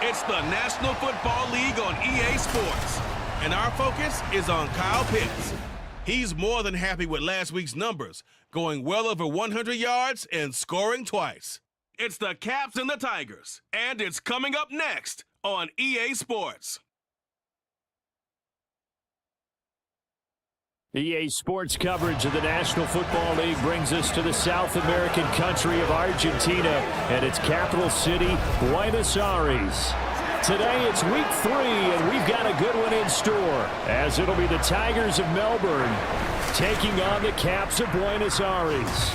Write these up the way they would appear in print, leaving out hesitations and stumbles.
It's the National Football League on EA Sports, and our focus is on Kyle Pitts. He's more than happy with last week's numbers, going well over 100 yards and scoring twice. It's the Caps and the Tigers, and it's coming up next on EA Sports. EA Sports coverage of the National Football League brings us to the South American country of Argentina and its capital city, Buenos Aires. Today it's week 3, and we've got a good one in store, as it'll be the Tigers of Melbourne taking on the Caps of Buenos Aires.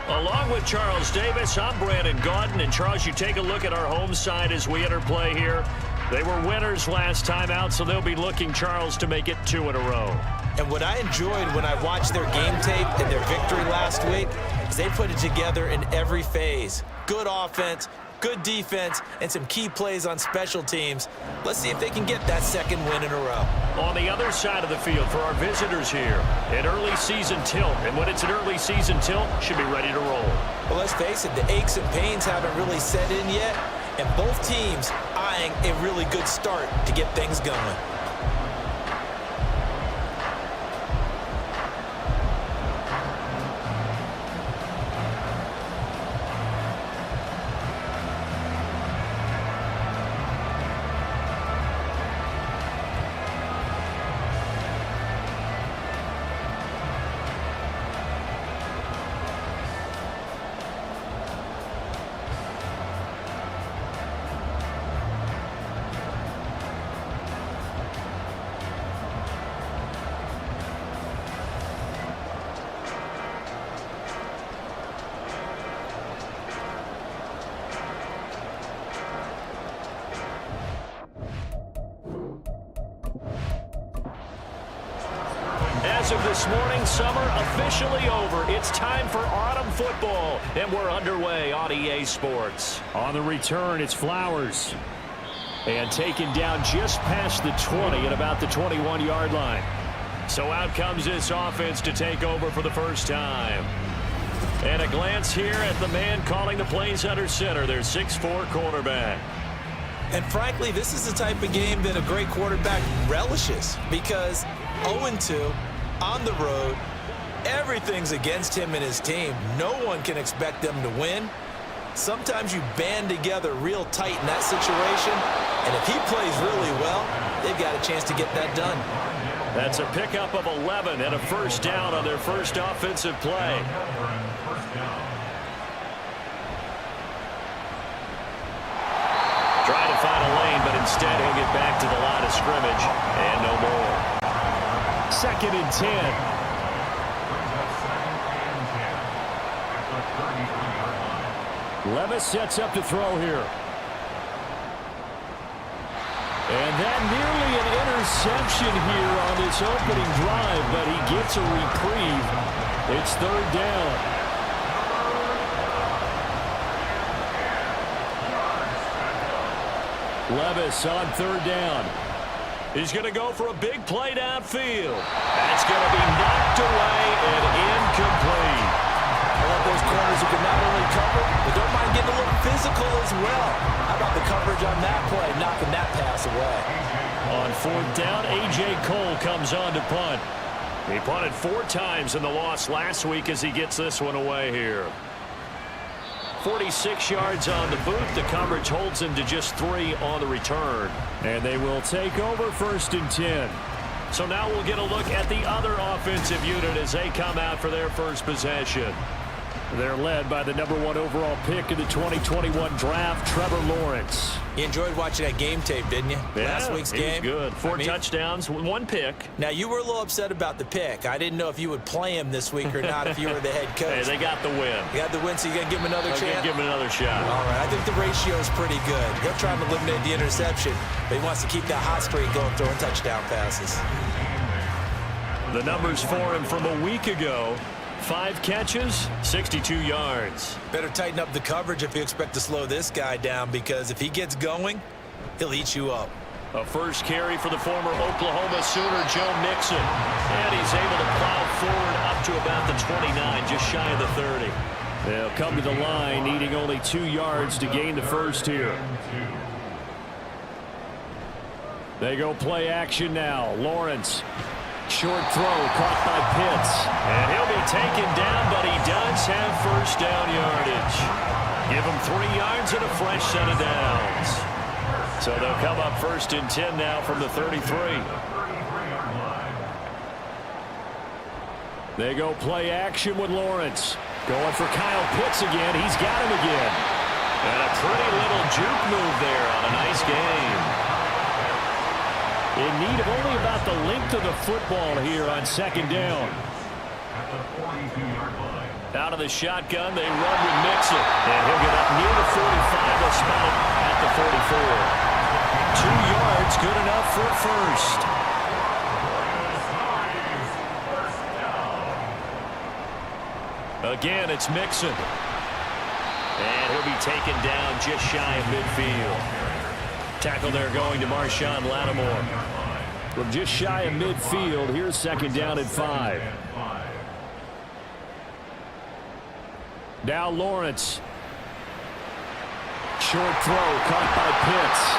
Along with Charles Davis, I'm Brandon Gaudin. And Charles, you take a look at our home side as we enter play here. They were winners last time out, so they'll be looking, Charles, to make it 2 in a row. And what I enjoyed when I watched their game tape and their victory last week is they put it together in every phase. Good offense, good defense, and some key plays on special teams. Let's see if they can get that second win in a row. On the other side of the field for our visitors here, an early season tilt. And when it's an early season tilt, should be ready to roll. Well, let's face it, the aches and pains haven't really set in yet, and both teams eyeing a really good start to get things going. As of this morning, summer officially over. It's time for autumn football, and we're underway on EA Sports. On the return, it's Flowers. And taken down just past the 20 at about the 21-yard line. So out comes this offense to take over for the first time. And a glance here at the man calling the plays under center, their 6'4" cornerback. And frankly, this is the type of game that a great quarterback relishes, because 0-2 on the road, everything's against him and his team. No one can expect them to win. Sometimes you band together real tight in that situation, and if he plays really well, they've got a chance to get that done. That's a pickup of 11 and a first down on their first offensive play. Trying to find a lane, but instead he'll get back to the line of scrimmage, and no more. 2nd and 10. Levis sets up to throw here. And that nearly an interception here on this opening drive, but he gets a reprieve. It's 3rd down. Levis on 3rd down. He's going to go for a big play downfield. That's going to be knocked away and incomplete. I love those corners who can not only cover, but don't mind getting a little physical as well. How about the coverage on that play, knocking that pass away? On 4th down, A.J. Cole comes on to punt. He punted 4 times in the loss last week as he gets this one away here. 46 yards on the boot. The coverage holds him to just 3 on the return. And they will take over 1st and 10. So now we'll get a look at the other offensive unit as they come out for their first possession. They're led by the #1 overall pick in the 2021 draft, Trevor Lawrence. You enjoyed watching that game tape, didn't you? Yeah, Last week's game. It was good. 4 touchdowns, 1 pick. Now, you were a little upset about the pick. I didn't know if you would play him this week or not if you were the head coach. Hey, they got the win. You got the win, so you got to give him another chance? Give him another shot. All right, I think the ratio is pretty good. He'll try and eliminate the interception, but he wants to keep that hot streak going, throwing touchdown passes. The numbers for him from a week ago: 5 catches, 62 yards. Better tighten up the coverage if you expect to slow this guy down, because if he gets going, he'll eat you up. A first carry for the former Oklahoma Sooner, Joe Mixon. And he's able to plow forward up to about the 29, just shy of the 30. They'll come to the line, needing only 2 yards to gain the first here. They go play action now. Lawrence. Short throw caught by Pitts. And he'll be taken down, but he does have first down yardage. Give him 3 yards and a fresh set of downs. So they'll come up 1st and 10 now from the 33. They go play action with Lawrence. Going for Kyle Pitts again. He's got him again. And a pretty little juke move there on a nice game. In need of only about the length of the football here on 2nd down. Out of the shotgun, they run with Mixon. And he'll get up near the 45. They'll spot it at the 44. 2 yards, good enough for a first. Again, it's Mixon. And he'll be taken down just shy of midfield. Tackle there going to Marshawn Lattimore. From just shy of midfield, here's 2nd down and 5. Now Lawrence. Short throw caught by Pitts.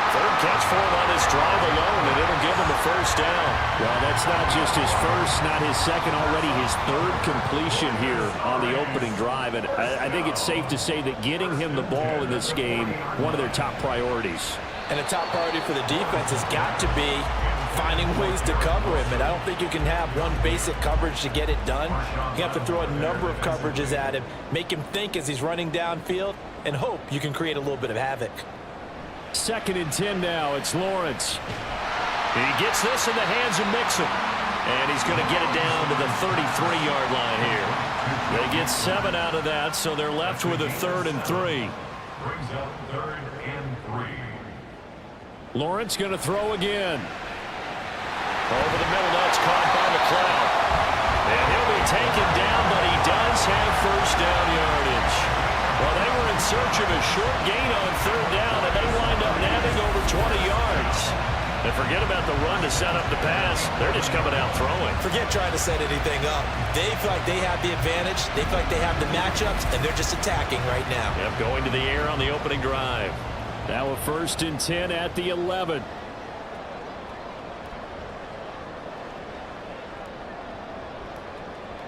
3rd catch for him on this drive alone, and it'll give him a first down. Well, that's not just his first, not his second, already his 3rd completion here on the opening drive. And I think it's safe to say that getting him the ball in this game, one of their top priorities. And a top priority for the defense has got to be finding ways to cover him. And I don't think you can have one basic coverage to get it done. You have to throw a number of coverages at him, make him think as he's running downfield, and hope you can create a little bit of havoc. 2nd and 10 now. It's Lawrence. He gets this in the hands of Mixon. And he's going to get it down to the 33-yard line here. They get 7 out of that, so they're left with a 3rd and 3. Brings up 3rd and 3. Lawrence going to throw again. Over the middle, that's caught by McLeod. And he'll be taken down, but he does have first down yardage. Well, they were in search of a short gain on 3rd down, and they wind up nabbing over 20 yards. And forget about the run to set up the pass. They're just coming out throwing. Forget trying to set anything up. They feel like they have the advantage. They feel like they have the matchups, and they're just attacking right now. Yep, going to the air on the opening drive. Now a 1st and 10 at the 11.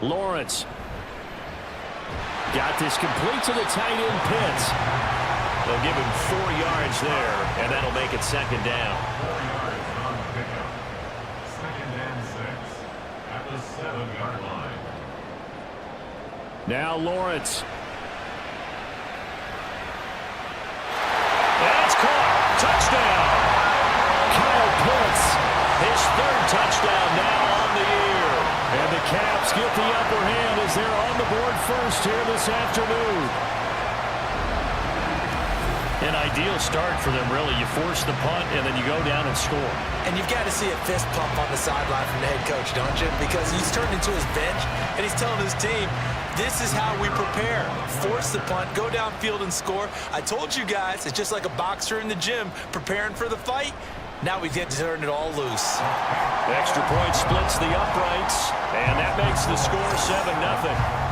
Lawrence. Got this complete to the tight end Pitts. They'll give him 4 yards there, and that'll make it 2nd down. 4 yards on the pickup. 2nd and 6 at the 7-yard line. Now Lawrence. That's caught. Touchdown. Kyle Pitts. His 3rd touchdown now on the year. And the Caps get the upper hand as they're on the board first here this afternoon. An ideal start for them, really. You force the punt, and then you go down and score. And you've got to see a fist pump on the sideline from the head coach, don't you? Because he's turned into his bench, and he's telling his team, this is how we prepare. Force the punt, go downfield and score. I told you guys, it's just like a boxer in the gym preparing for the fight. Now we get to turn it all loose. Extra point splits the uprights, and that makes the score 7-0.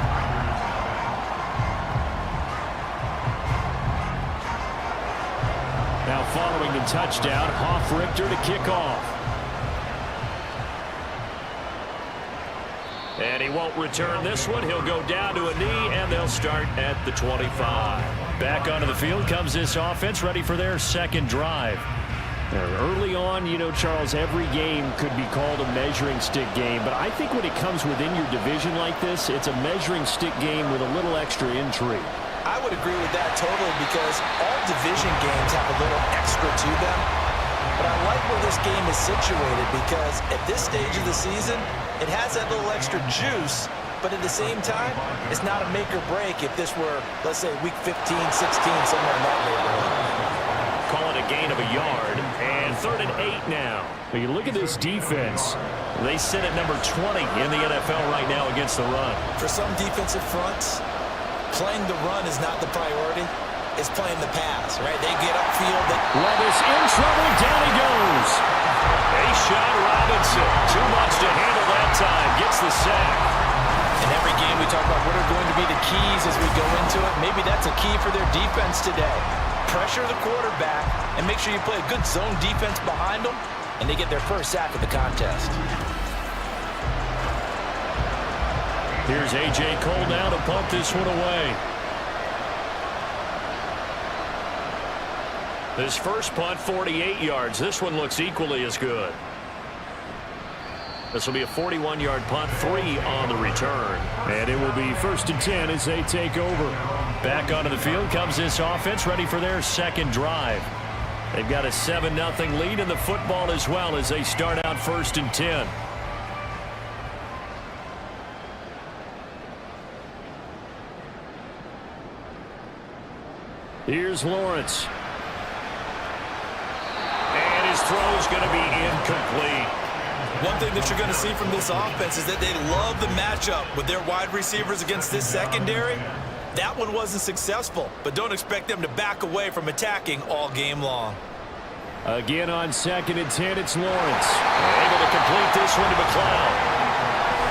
Now following the touchdown, Hoff-Richter to kick off. And he won't return this one. He'll go down to a knee, and they'll start at the 25. Back onto the field comes this offense, ready for their 2nd drive. Early on, you know, Charles, every game could be called a measuring stick game, but I think when it comes within your division like this, it's a measuring stick game with a little extra intrigue. I would agree with that totally because all division games have a little extra to them. But I like where this game is situated because at this stage of the season, it has that little extra juice, but at the same time, it's not a make or break if this were, let's say, week 15, 16, somewhere in that neighborhood. Call it a gain of a yard, and 3rd and 8 now. But you look at this defense. They sit at number 20 in the NFL right now against the run. For some defensive fronts, playing the run is not the priority. It's playing the pass, right? They get upfield. Levis in trouble. Down he goes. A shot Robinson. Too much to handle that time. Gets the sack. And every game, we talk about what are going to be the keys as we go into it. Maybe that's a key for their defense today. Pressure the quarterback and make sure you play a good zone defense behind them, and they get their first sack of the contest. Here's A.J. Cole now to punt this one away. This first punt, 48 yards. This one looks equally as good. This will be a 41-yard punt, 3 on the return. And it will be 1st and 10 as they take over. Back onto the field comes this offense, ready for their second drive. They've got a 7-0 lead in the football as well as they start out 1st and 10. Here's Lawrence. And his throw is going to be incomplete. One thing that you're going to see from this offense is that they love the matchup with their wide receivers against this secondary. That one wasn't successful, but don't expect them to back away from attacking all game long. Again on 2nd and 10, it's Lawrence. Able to complete this one to McLeod.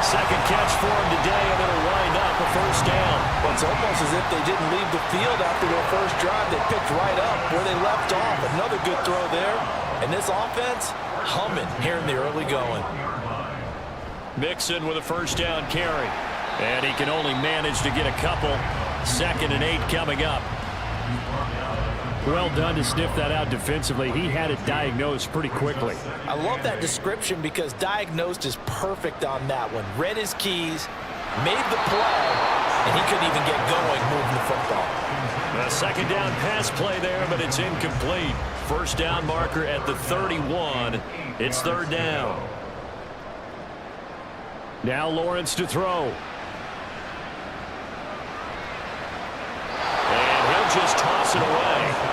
Second catch for him today, and it'll wind up a first down. Well, it's almost as if they didn't leave the field after their first drive. They picked right up where they left off. Another good throw there. And this offense, humming here in the early going. Mixon with a first down carry. And he can only manage to get a couple. 2nd and 8 coming up. Well done to sniff that out defensively. He had it diagnosed pretty quickly. I love that description because diagnosed is perfect on that one. Read his keys, made the play, and he couldn't even get going moving the football. A second down pass play there, but it's incomplete. First down marker at the 31. It's 3rd down. Now Lawrence to throw. And he'll just toss it away.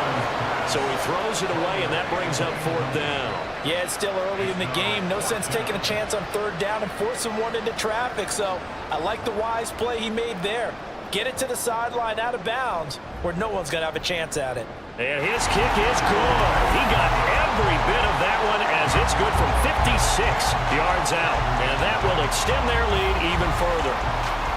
So he throws it away, and that brings up 4th down. Yeah, it's still early in the game. No sense taking a chance on 3rd down and forcing one into traffic. So I like the wise play he made there. Get it to the sideline out of bounds where no one's going to have a chance at it. And his kick is good. He got every bit of that one as it's good from 56 yards out. And that will extend their lead even further.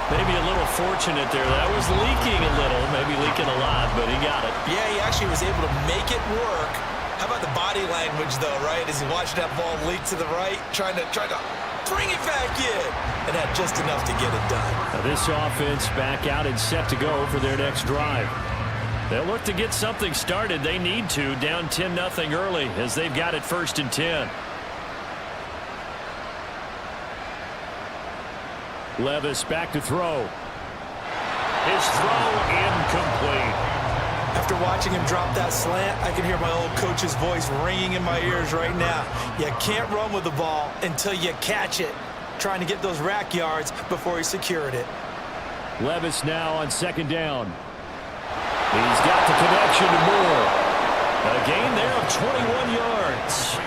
Maybe a little fortunate there. That was leaking a little, maybe leaking a lot, but he got it. Yeah, he actually was able to make it work. How about the body language, though, right? As he watched that ball leak to the right, trying to bring it back in, and had just enough to get it done. Now this offense back out and set to go for their next drive. They'll look to get something started. They need to, down 10-0 early as they've got it 1st and 10. Levis back to throw. His throw incomplete. After watching him drop that slant, I can hear my old coach's voice ringing in my ears right now. You can't run with the ball until you catch it. Trying to get those rack yards before he secured it. Levis now on 2nd down. He's got the connection to Moore. A gain there of 21 yards.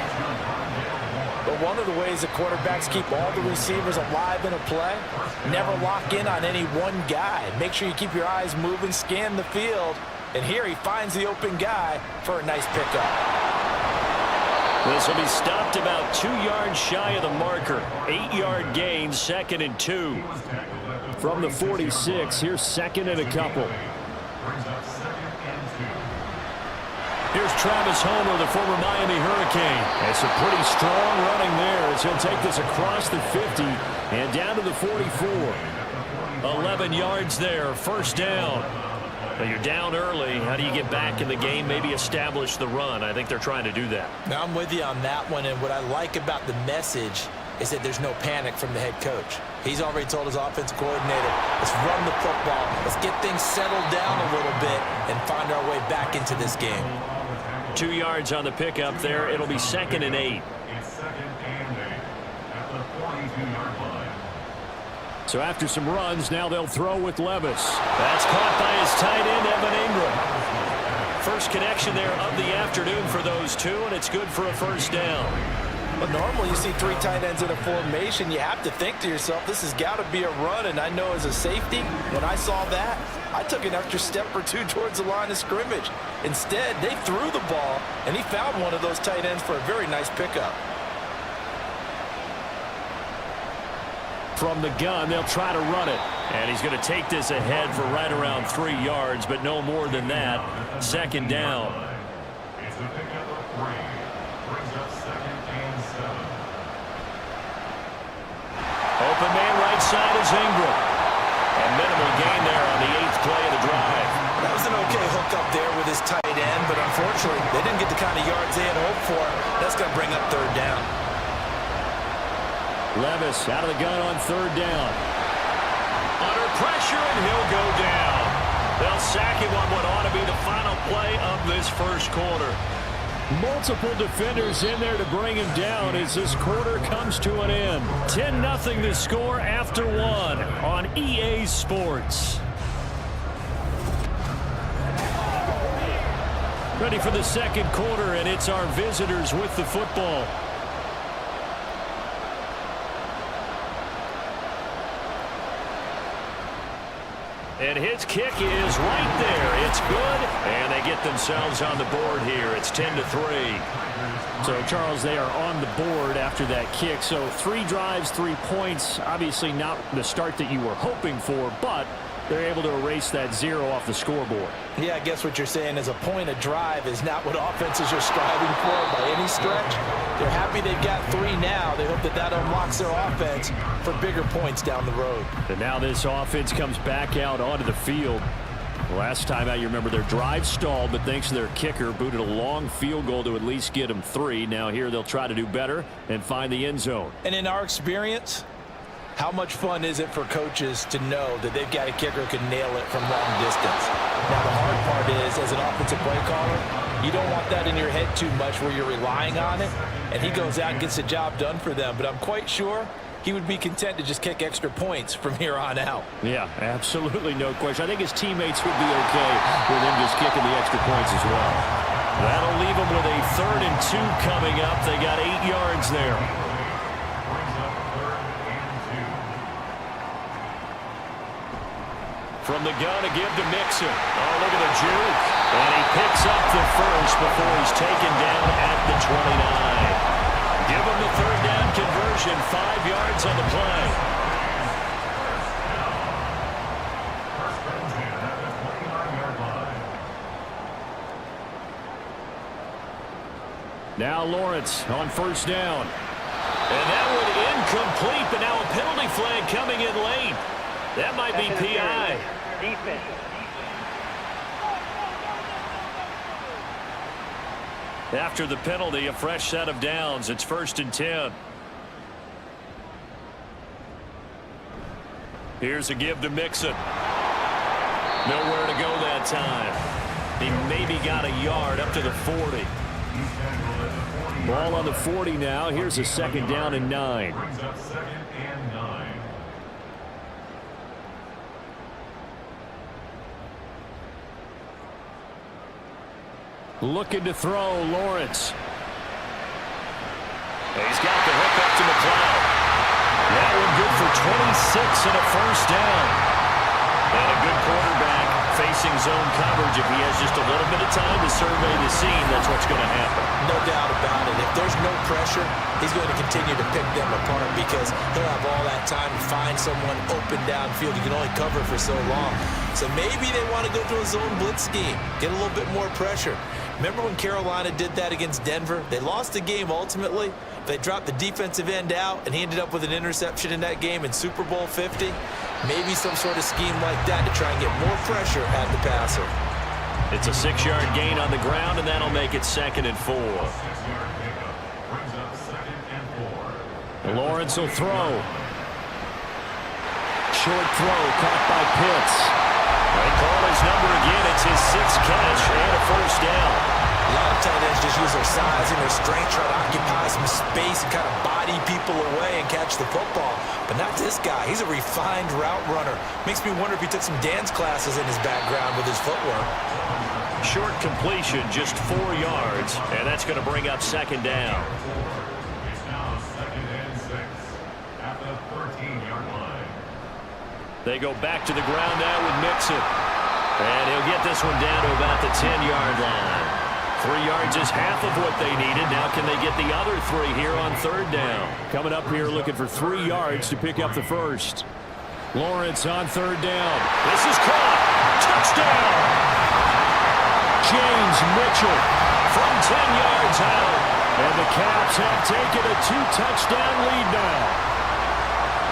But one of the ways the quarterbacks keep all the receivers alive in a play, never lock in on any one guy. Make sure you keep your eyes moving, scan the field, and here he finds the open guy for a nice pickup. This will be stopped about 2 yards shy of the marker. 8-yard gain, 2nd and 2. From the 46, here's 2nd and a couple. Here's Travis Homer, the former Miami Hurricane. It's a pretty strong running there as he'll take this across the 50 and down to the 44. 11 yards there, 1st down. Now you're down early. How do you get back in the game, maybe establish the run? I think they're trying to do that. Now I'm with you on that one, and what I like about the message is that there's no panic from the head coach. He's already told his offensive coordinator, let's run the football, let's get things settled down a little bit and find our way back into this game. 2 yards on the pickup there. It'll be 2nd and 8. It's 2nd and 8 at the 42-yard line. So after some runs, now they'll throw with Levis. That's caught by his tight end, Evan Ingram. First connection there of the afternoon for those two, and it's good for a 1st down. But normally you see 3 tight ends in a formation, you have to think to yourself, this has got to be a run, and I know as a safety, when I saw that, I took an extra step or 2 towards the line of scrimmage. Instead, they threw the ball, and he found one of those tight ends for a very nice pickup. From the gun, they'll try to run it. And he's going to take this ahead for right around 3 yards, but no more than that. Second down. It's a pickup of 3. Brings up 2nd and 7. Open man right side is Ingram. A minimal gain there on the 8th play of the drive. That was an okay hook up there with his tight end, but unfortunately, they didn't get the kind of yards they had hoped for. That's going to bring up 3rd down. Levis out of the gun on 3rd down. Under pressure, and he'll go down. They'll sack him on what ought to be the final play of this first quarter. Multiple defenders in there to bring him down as this quarter comes to an end. 10-0 the score after 1 on EA Sports. Ready for the second quarter, and it's our visitors with the football. And his kick is right there. It's good, and they get themselves on the board here. It's 10-3. So, Charles, they are on the board after that kick. So 3 drives, 3 points. Obviously not the start that you were hoping for, but they're able to erase that 0 off the scoreboard. Yeah, I guess what you're saying is a point a drive is not what offenses are striving for by any stretch. They're happy they've got 3 now. They hope that that unlocks their offense for bigger points down the road. And now this offense comes back out onto the field. Last time out, you remember their drive stalled, but thanks to their kicker, booted a long field goal to at least get them 3. Now here they'll try to do better and find the end zone. And in our experience, how much fun is it for coaches to know that they've got a kicker who can nail it from long distance? Now, the hard part is, as an offensive play caller, you don't want that in your head too much where you're relying on it, and he goes out and gets the job done for them. But I'm quite sure he would be content to just kick extra points from here on out. Yeah, absolutely no question. I think his teammates would be okay with him just kicking the extra points as well. That'll leave them with a 3rd and 2 coming up. They got 8 yards there. From the gun, a give to Mixon. Oh, look at the juke. And he picks up the first before he's taken down at the 29. Give him the 3rd down conversion. 5 yards on the play. Now Lawrence on 1st down. And that one incomplete, but now a penalty flag coming in late. That might be PI. Defense. After the penalty, a fresh set of downs. It's 1st and 10. Here's a give to Mixon. Nowhere to go that time. He maybe got a yard up to the 40. Ball on the 40 now. Here's a 2nd down and 9. Brings up 2nd and 9. Looking to throw, Lawrence. He's got the hook up to McLeod. That one good for 26 and a 1st down. And a good quarterback facing zone coverage. If he has just a little bit of time to survey the scene, that's what's going to happen. No doubt about it. If there's no pressure, he's going to continue to pick them apart because he'll have all that time to find someone open downfield. You can only cover for so long. So maybe they want to go to a zone blitz scheme, get a little bit more pressure. Remember when Carolina did that against Denver? They lost the game ultimately. They dropped the defensive end out, and he ended up with an interception in that game in Super Bowl 50. Maybe some sort of scheme like that to try and get more pressure at the passer. It's a 6-yard gain on the ground, and that'll make it 2nd and 4. 6-yard pickup. Brings up 2nd and 4. Lawrence will throw. Short throw caught by Pitts. They call his number again. It's his 6th catch and a 1st down. A lot of tight ends just use their size and their strength, try to occupy some space and kind of body people away and catch the football. But not this guy. He's a refined route runner. Makes me wonder if he took some dance classes in his background with his footwork. Short completion, just 4 yards, and that's going to bring up 2nd down. It's now 2nd and 6 at the 13-yard line. They go back to the ground now with Mixon. And he'll get this one down to about the 10-yard line. 3 yards is half of what they needed. Now can they get the other 3 here on 3rd down? Coming up here looking for 3 yards to pick up the first. Lawrence on third down. This is caught. Touchdown! James Mitchell from 10 yards out. And the Caps have taken a 2-touchdown lead now.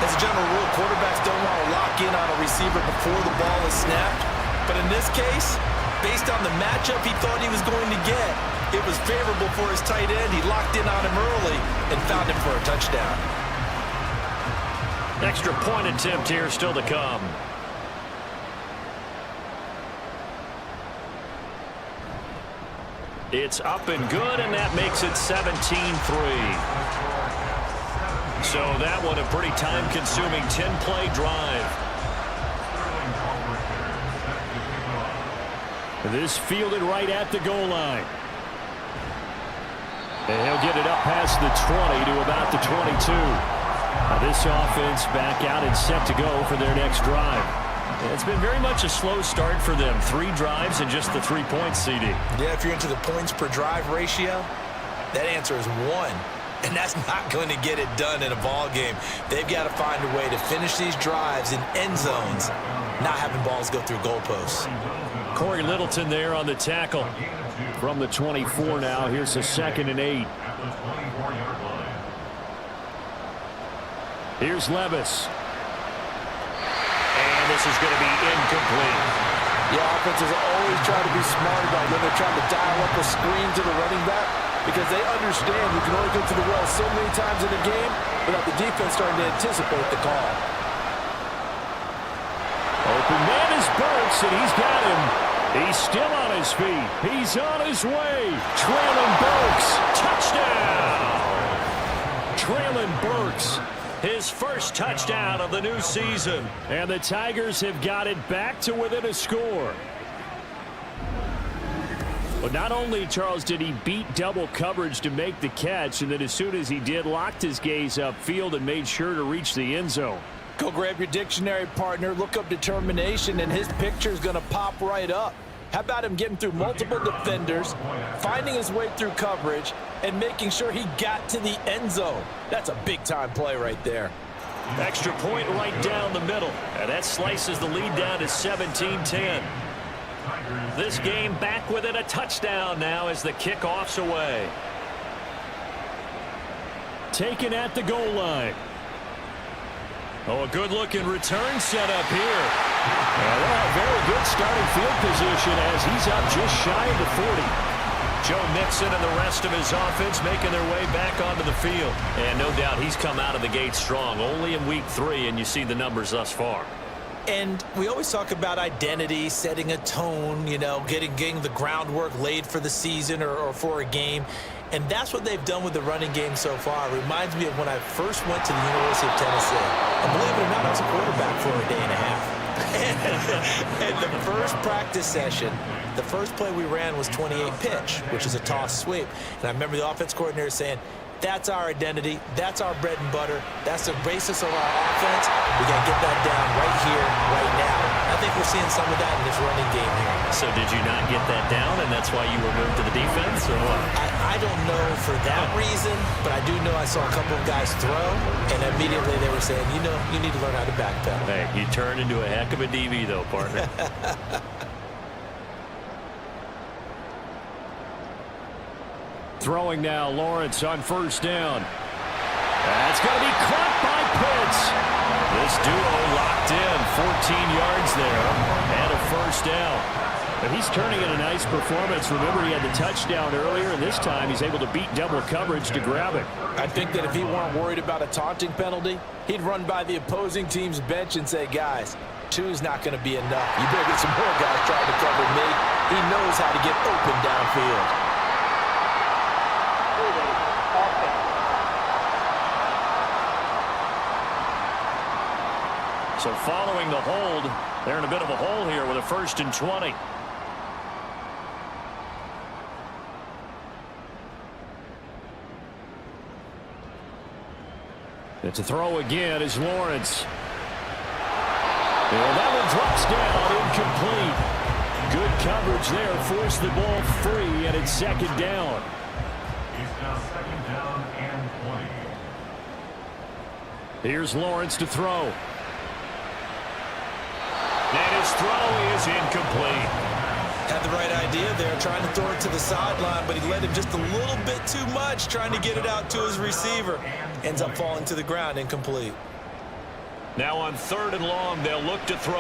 As a general rule, quarterbacks don't want to lock in on a receiver before the ball is snapped. But in this case, based on the matchup he thought he was going to get, it was favorable for his tight end. He locked in on him early and found him for a touchdown. Extra point attempt here still to come. It's up and good, and that makes it 17-3. So that one a pretty time-consuming 10-play drive. This fielded right at the goal line. And he'll get it up past the 20 to about the 22. Now this offense back out and set to go for their next drive. It's been very much a slow start for them. 3 drives and just the 3 points, CD. Yeah, if you're into the points per drive ratio, that answer is 1. And that's not going to get it done in a ball game. They've got to find a way to finish these drives in end zones, not having balls go through goalposts. Corey Littleton there on the tackle. From the 24 now, here's a 2nd and 8. Here's Levis. And this is going to be incomplete. Yeah, offenses always try to be smart about when they're trying to dial up a screen to the running back because they understand you can only go to the well so many times in a game without the defense starting to anticipate the call. Open man is Burks, and he's got him. He's still on his feet. He's on his way. Traylon Burks. Touchdown! Traylon Burks. His first touchdown of the new season. And the Tigers have got it back to within a score. But not only, Charles, did he beat double coverage to make the catch, and then as soon as he did, locked his gaze upfield and made sure to reach the end zone. Go grab your dictionary, partner, look up determination, and his picture is going to pop right up. How about him getting through multiple defenders, finding his way through coverage, and making sure he got to the end zone? That's a big-time play right there. Extra point right down the middle. And that slices the lead down to 17-10. This game back within a touchdown now as the kickoff's away. Taken at the goal line. Oh, a good-looking return set up here. Well, they'll have very good starting field position as he's up just shy of the 40. Joe Mixon and the rest of his offense making their way back onto the field. And no doubt he's come out of the gate strong. Only in week 3, and you see the numbers thus far. And we always talk about identity, setting a tone, you know, getting the groundwork laid for the season or for a game. And that's what they've done with the running game so far. It reminds me of when I first went to the University of Tennessee. And believe it or not, I was a quarterback for a day and a half. And the first practice session, the first play we ran was 28 pitch, which is a toss sweep. And I remember the offense coordinator saying, that's our identity. That's our bread and butter. That's the basis of our offense. We got to get that down right here, right now. I think we're seeing some of that in this running game here. So did you not get that down, and that's why you were moved to the defense, or what? I don't know for that reason, but I do know I saw a couple of guys throw, and immediately they were saying, you know, you need to learn how to backpedal. Hey, you turned into a heck of a DB, though, partner. Throwing now, Lawrence on first down. That's going to be caught by Pitts. This duo locked in, 14 yards there, and a first down. But he's turning in a nice performance. Remember, he had the touchdown earlier, and this time he's able to beat double coverage to grab it. I think that if he weren't worried about a taunting penalty, he'd run by the opposing team's bench and say, guys, 2's not going to be enough. You better get some more guys trying to cover me. He knows how to get open downfield. So following the hold, they're in a bit of a hole here with a 1st and 20. It's a throw again is Lawrence. And that one drops down, incomplete. Good coverage there, forced the ball free, and it's 2nd down. It's now 2nd down and 20. Here's Lawrence to throw. his throw is incomplete. Had the right idea there, trying to throw it to the sideline, but he let him just a little bit too much, trying to get it out to his receiver. Ends up falling to the ground, incomplete. Now on 3rd and long, they'll look to throw.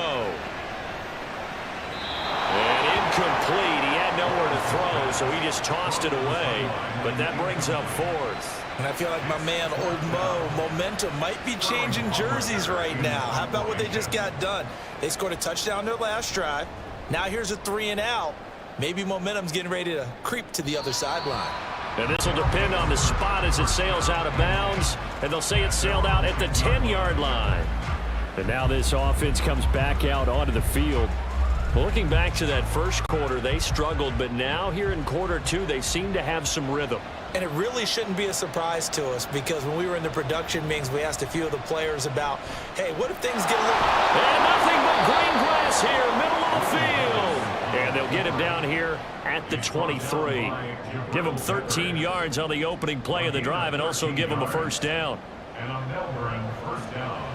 And incomplete. He had nowhere to throw, so he just tossed it away. But that brings up 4th. And I feel like my man, Old Mo, momentum might be changing jerseys right now. How about what they just got done? They scored a touchdown their last drive. Now here's a 3 and out. Maybe momentum's getting ready to creep to the other sideline. And this will depend on the spot as it sails out of bounds. And they'll say it sailed out at the 10-yard line. And now this offense comes back out onto the field. Well, looking back to that first quarter, they struggled. But now here in quarter 2, they seem to have some rhythm. And it really shouldn't be a surprise to us because when we were in the production meetings, we asked a few of the players about, hey, what if things get a little... And nothing but green grass here, middle of the field. And they'll get him down here at the 23. Give him 13 yards on the opening play of the drive and also give him a first down. And a Melbourne first down.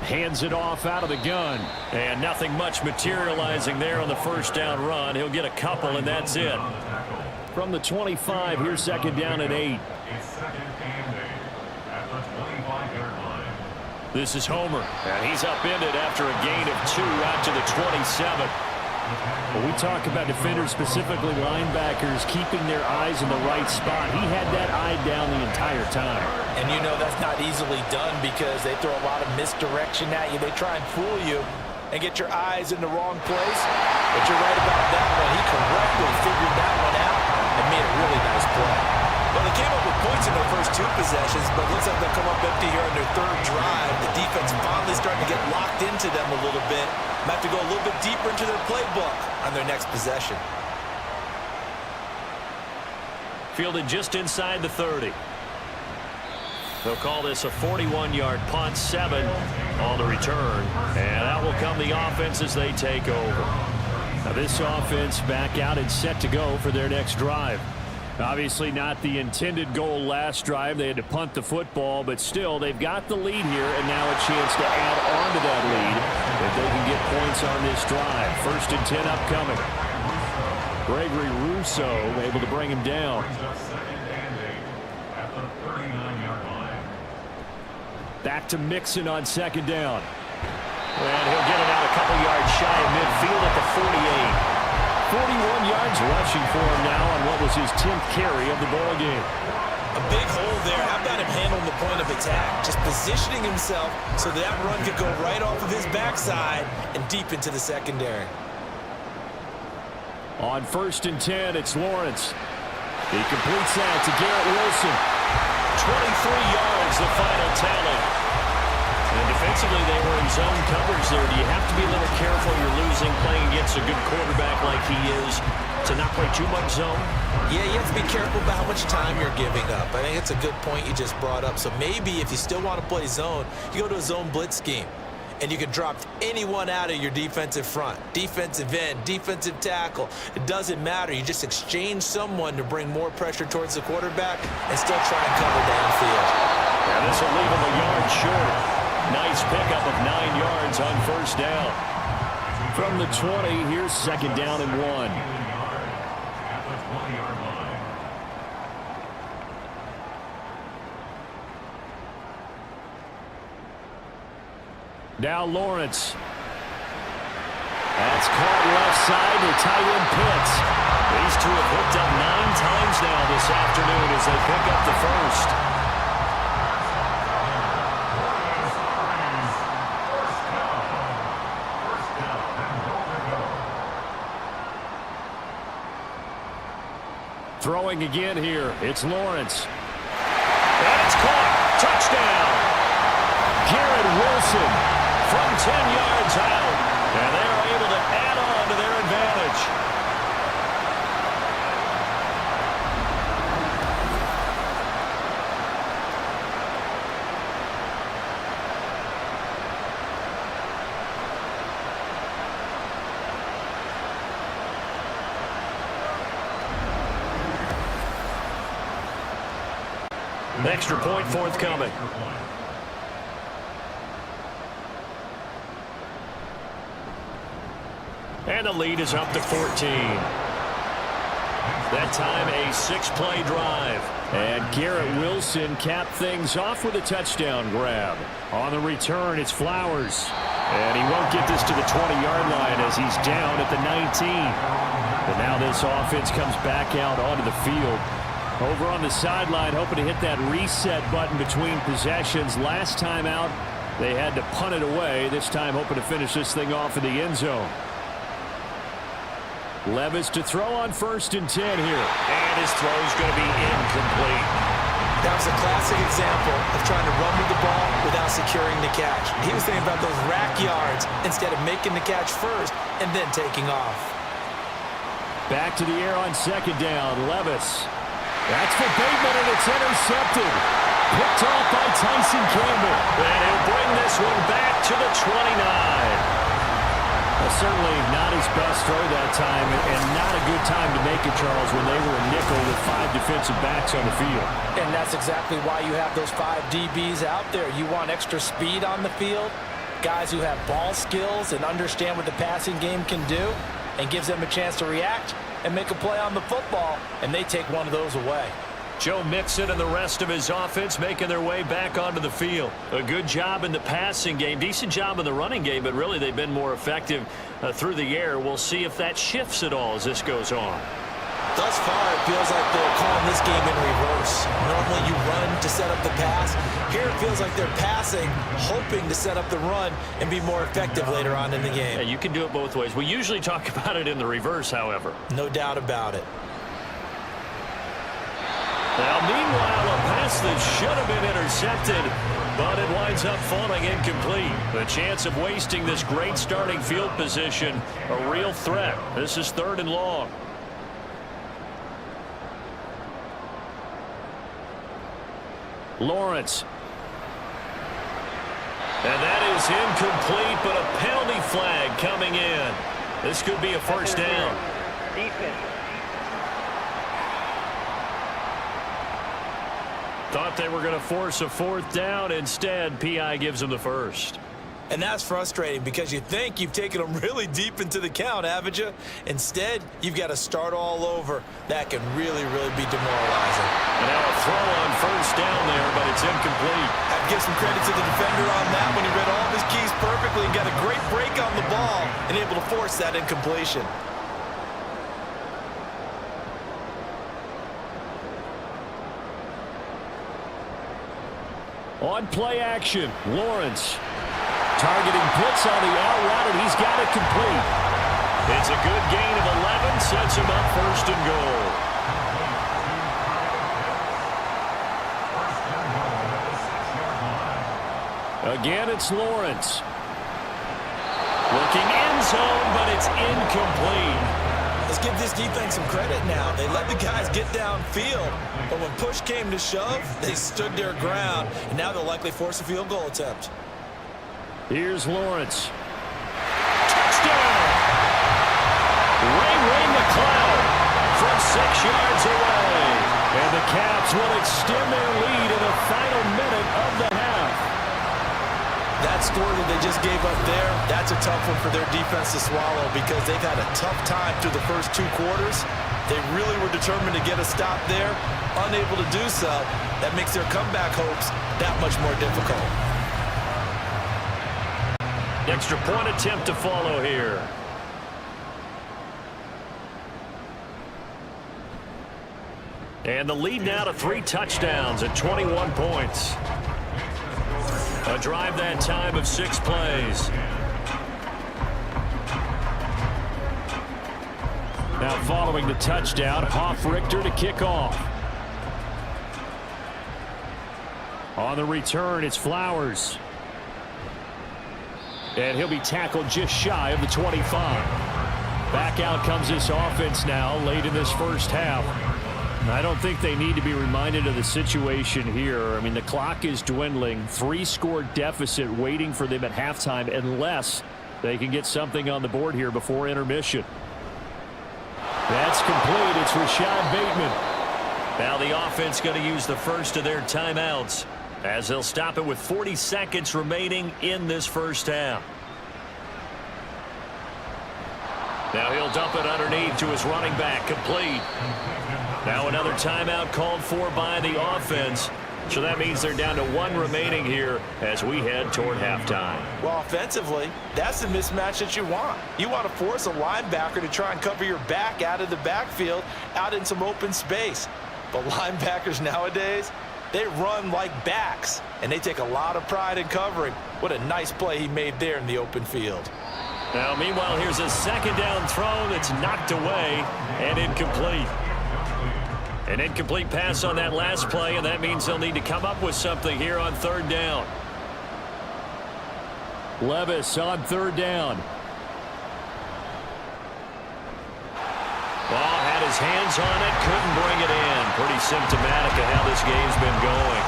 Hands it off out of the gun. And nothing much materializing there on the first down run. He'll get a couple, and that's it. From the 25, here's 2nd down and 8. It's 2nd and 8 at the 25-yard line. This is Homer, and he's upended after a gain of 2 out to the 27. When we talk about defenders, specifically linebackers, keeping their eyes in the right spot, he had that eye down the entire time. And you know that's not easily done because they throw a lot of misdirection at you. They try and fool you and get your eyes in the wrong place. But you're right about that one. He correctly figured that one out and made a really nice play. Well, they came up with points in their first 2 possessions, but looks like they'll come up empty here on their 3rd drive. The defense finally starting to get locked into them a little bit. Might have to go a little bit deeper into their playbook on their next possession. Fielded just inside the 30. They'll call this a 41-yard punt, 7 on the return. And out will come the offense as they take over. Now this offense back out and set to go for their next drive. Obviously not the intended goal last drive. They had to punt the football, but still they've got the lead here and now a chance to add on to that lead if they can get points on this drive. 1st and 10 upcoming. Gregory Rousseau able to bring him down. Back to Mixon on 2nd down. And he'll get it out a couple yards shy of midfield at the 48. 41 yards rushing for him now on what was his 10th carry of the ball game. A big hole there. How about him handling the point of attack? Just positioning himself so that run could go right off of his backside and deep into the secondary. On 1st and 10, it's Lawrence. He completes that to Garrett Wilson. 23 yards, the final tally. And defensively, they were in zone coverage there. Do you have to be a little careful? You're losing, playing against a good quarterback like he is, to not play too much zone? Yeah, you have to be careful about how much time you're giving up. I think it's a good point you just brought up. So maybe if you still want to play zone, you go to a zone blitz scheme. And you can drop anyone out of your defensive front. Defensive end, defensive tackle. It doesn't matter. You just exchange someone to bring more pressure towards the quarterback and still try and cover downfield. Yeah, this will leave him a yard short. Nice pickup of 9 yards on 1st down. From the 20, here's 2nd down and 1. At the 20-yard line. Now Lawrence. That's caught left side to tight end Pitts. These two have hooked up 9 times now this afternoon as they pick up the first. Throwing again here. It's Lawrence. That's caught. Touchdown. Garrett Wilson from 10 yards out. And they are able to add on to their advantage. An extra point forthcoming. And the lead is up to 14. That time a 6-play drive. And Garrett Wilson capped things off with a touchdown grab. On the return, it's Flowers. And he won't get this to the 20-yard line as he's down at the 19. But now this offense comes back out onto the field. Over on the sideline, hoping to hit that reset button between possessions. Last time out, they had to punt it away. This time hoping to finish this thing off in the end zone. Levis to throw on 1st and 10 here. And his throw is going to be incomplete. That was a classic example of trying to run with the ball without securing the catch. He was thinking about those rack yards instead of making the catch first and then taking off. Back to the air on 2nd down. Levis. That's for Bateman, and it's intercepted. Picked off by Tyson Campbell. And he'll bring this one back to the 29. Certainly not his best throw that time, and not a good time to make it, Charles, when they were a nickel with 5 defensive backs on the field. And that's exactly why you have those 5 DBs out there. You want extra speed on the field, guys who have ball skills and understand what the passing game can do, and gives them a chance to react and make a play on the football, and they take one of those away. Joe Mixon and the rest of his offense making their way back onto the field. A good job in the passing game, decent job in the running game, but really they've been more effective through the air. We'll see if that shifts at all as this goes on. Thus far, it feels like they're calling this game in reverse. Normally you run to set up the pass. Here it feels like they're passing, hoping to set up the run and be more effective later on in the game. Yeah, you can do it both ways. We usually talk about it in the reverse, however. No doubt about it. Now, meanwhile, a pass that should have been intercepted, but it winds up falling incomplete. The chance of wasting this great starting field position, a real threat. This is 3rd and long. Lawrence. And that is incomplete, but a penalty flag coming in. This could be a 1st down. Defense. Thought they were going to force a 4th down. Instead, PI gives them the 1st. And that's frustrating because you think you've taken them really deep into the count, haven't you? Instead, you've got to start all over. That can really, really be demoralizing. And now a throw on 1st down there, but it's incomplete. I'd give some credit to the defender on that when he read all of his keys perfectly and got a great break on the ball and able to force that incompletion. On play action, Lawrence. Targeting Pitts on the out route, and he's got it complete. It's a good gain of 11, sets him up 1st and goal. Again, it's Lawrence. Looking end zone, but it's incomplete. Let's give this defense some credit now. They let the guys get downfield, but when push came to shove, they stood their ground, and now they'll likely force a field goal attempt. Here's Lawrence. Touchdown! Ray McCloud from 6 yards away. And the Caps will extend their lead in the final minute of the half. That score that they just gave up there, that's a tough one for their defense to swallow because they've had a tough time through the first 2 quarters. They really were determined to get a stop there, unable to do so. That makes their comeback hopes that much more difficult. Extra point attempt to follow here. And the lead now to 3 touchdowns at 21 points. A drive that time of 6 plays. Now following the touchdown, Hoff-Richter to kick off. On the return, it's Flowers. And he'll be tackled just shy of the 25. Back out comes this offense now late in this first half. I don't think they need to be reminded of the situation here. I mean, the clock is dwindling. 3-score deficit waiting for them at halftime unless they can get something on the board here before intermission. That's complete. It's Rashad Bateman. Now the offense going to use the first of their timeouts as they'll stop it with 40 seconds remaining in this first half. Now he'll dump it underneath to his running back, complete. Now another timeout called for by the offense. So that means they're down to 1 remaining here as we head toward halftime. Well, offensively, that's the mismatch that you want. You want to force a linebacker to try and cover your back out of the backfield, out in some open space. But linebackers nowadays, they run like backs, and they take a lot of pride in covering. What a nice play he made there in the open field. Now, meanwhile, here's a second down throw that's knocked away and incomplete. An incomplete pass on that last play, and that means they'll need to come up with something here on 3rd down. Levis on 3rd down. Ball had his hands on it, couldn't bring it in. Pretty symptomatic of how this game's been going.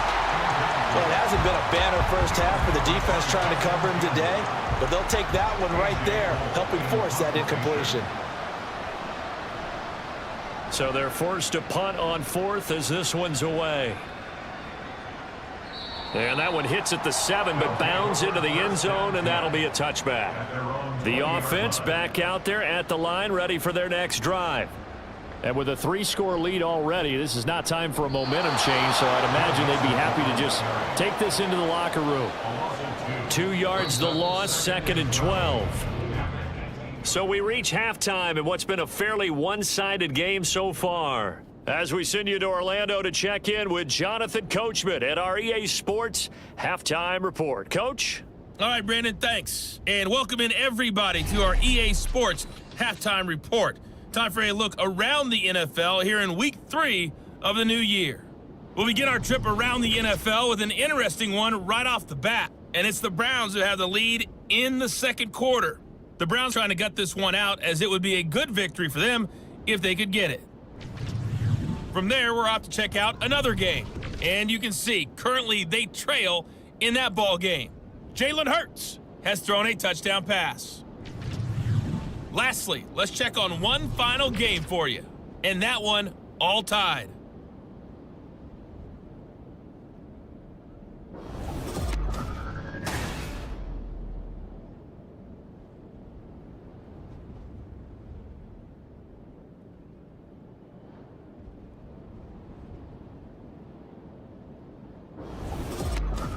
Well, it hasn't been a banner first half for the defense trying to cover him today, but they'll take that one right there, helping force that incompletion. So they're forced to punt on 4th as this one's away. And that one hits at the 7, but bounds into the end zone, and that'll be a touchback. The offense back out there at the line, ready for their next drive. And with a 3-score lead already, this is not time for a momentum change, so I'd imagine they'd be happy to just take this into the locker room. 2 yards the loss, 2nd and 12. So we reach halftime in what's been a fairly one-sided game so far. As we send you to Orlando to check in with Jonathan Coachman at our EA Sports Halftime Report. Coach? All right, Brandon, thanks. And welcome in everybody to our EA Sports Halftime Report. Time for a look around the NFL here in Week 3 of the new year. We'll begin our trip around the NFL with an interesting one right off the bat. And it's the Browns who have the lead in the 2nd quarter. The Browns trying to gut this one out, as it would be a good victory for them if they could get it. From there, we're off to check out another game. And you can see, currently they trail in that ball game. Jalen Hurts has thrown a touchdown pass. Lastly, let's check on one final game for you. And that one, all tied.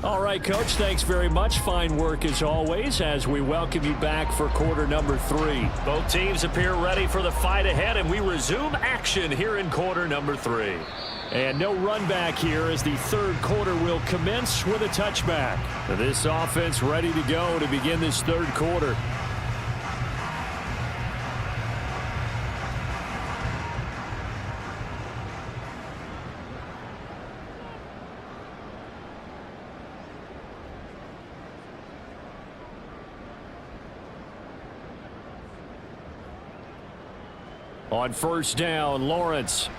All right, Coach, thanks very much. Fine work as always as we welcome you back for quarter number 3. Both teams appear ready for the fight ahead, and we resume action here in quarter number 3. And no run back here as the 3rd quarter will commence with a touchback. This offense ready to go to begin this 3rd quarter. On 1st down, Lawrence.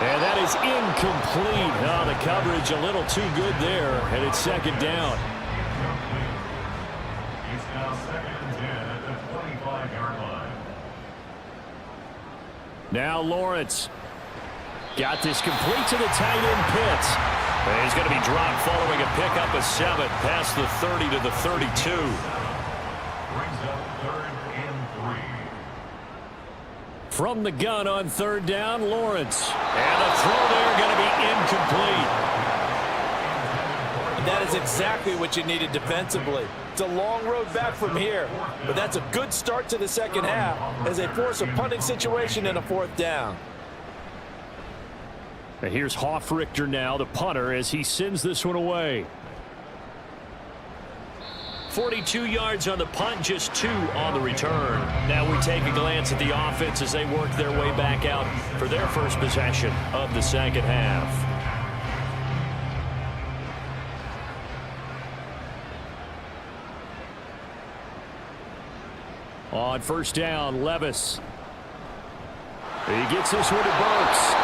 And that is incomplete. Oh, the coverage a little too good there, and it's 2nd down. It's now 2nd and 10 at the 25-yard line. Now Lawrence. Got this complete to the tight end, Pitts. And he's going to be dropped following a pickup of 7 past the 30 to the 32. Brings up 3rd and 3. From the gun on 3rd down, Lawrence. And the throw there going to be incomplete. And that is exactly what you needed defensively. It's a long road back from here, but that's a good start to the 2nd half as they force a punting situation in a 4th down. And here's Hoffrichter now, the punter, as he sends this one away. 42 yards on the punt, just 2 on the return. Now we take a glance at the offense as they work their way back out for their first possession of the 2nd half. On 1st down, Levis. He gets this one to Burks.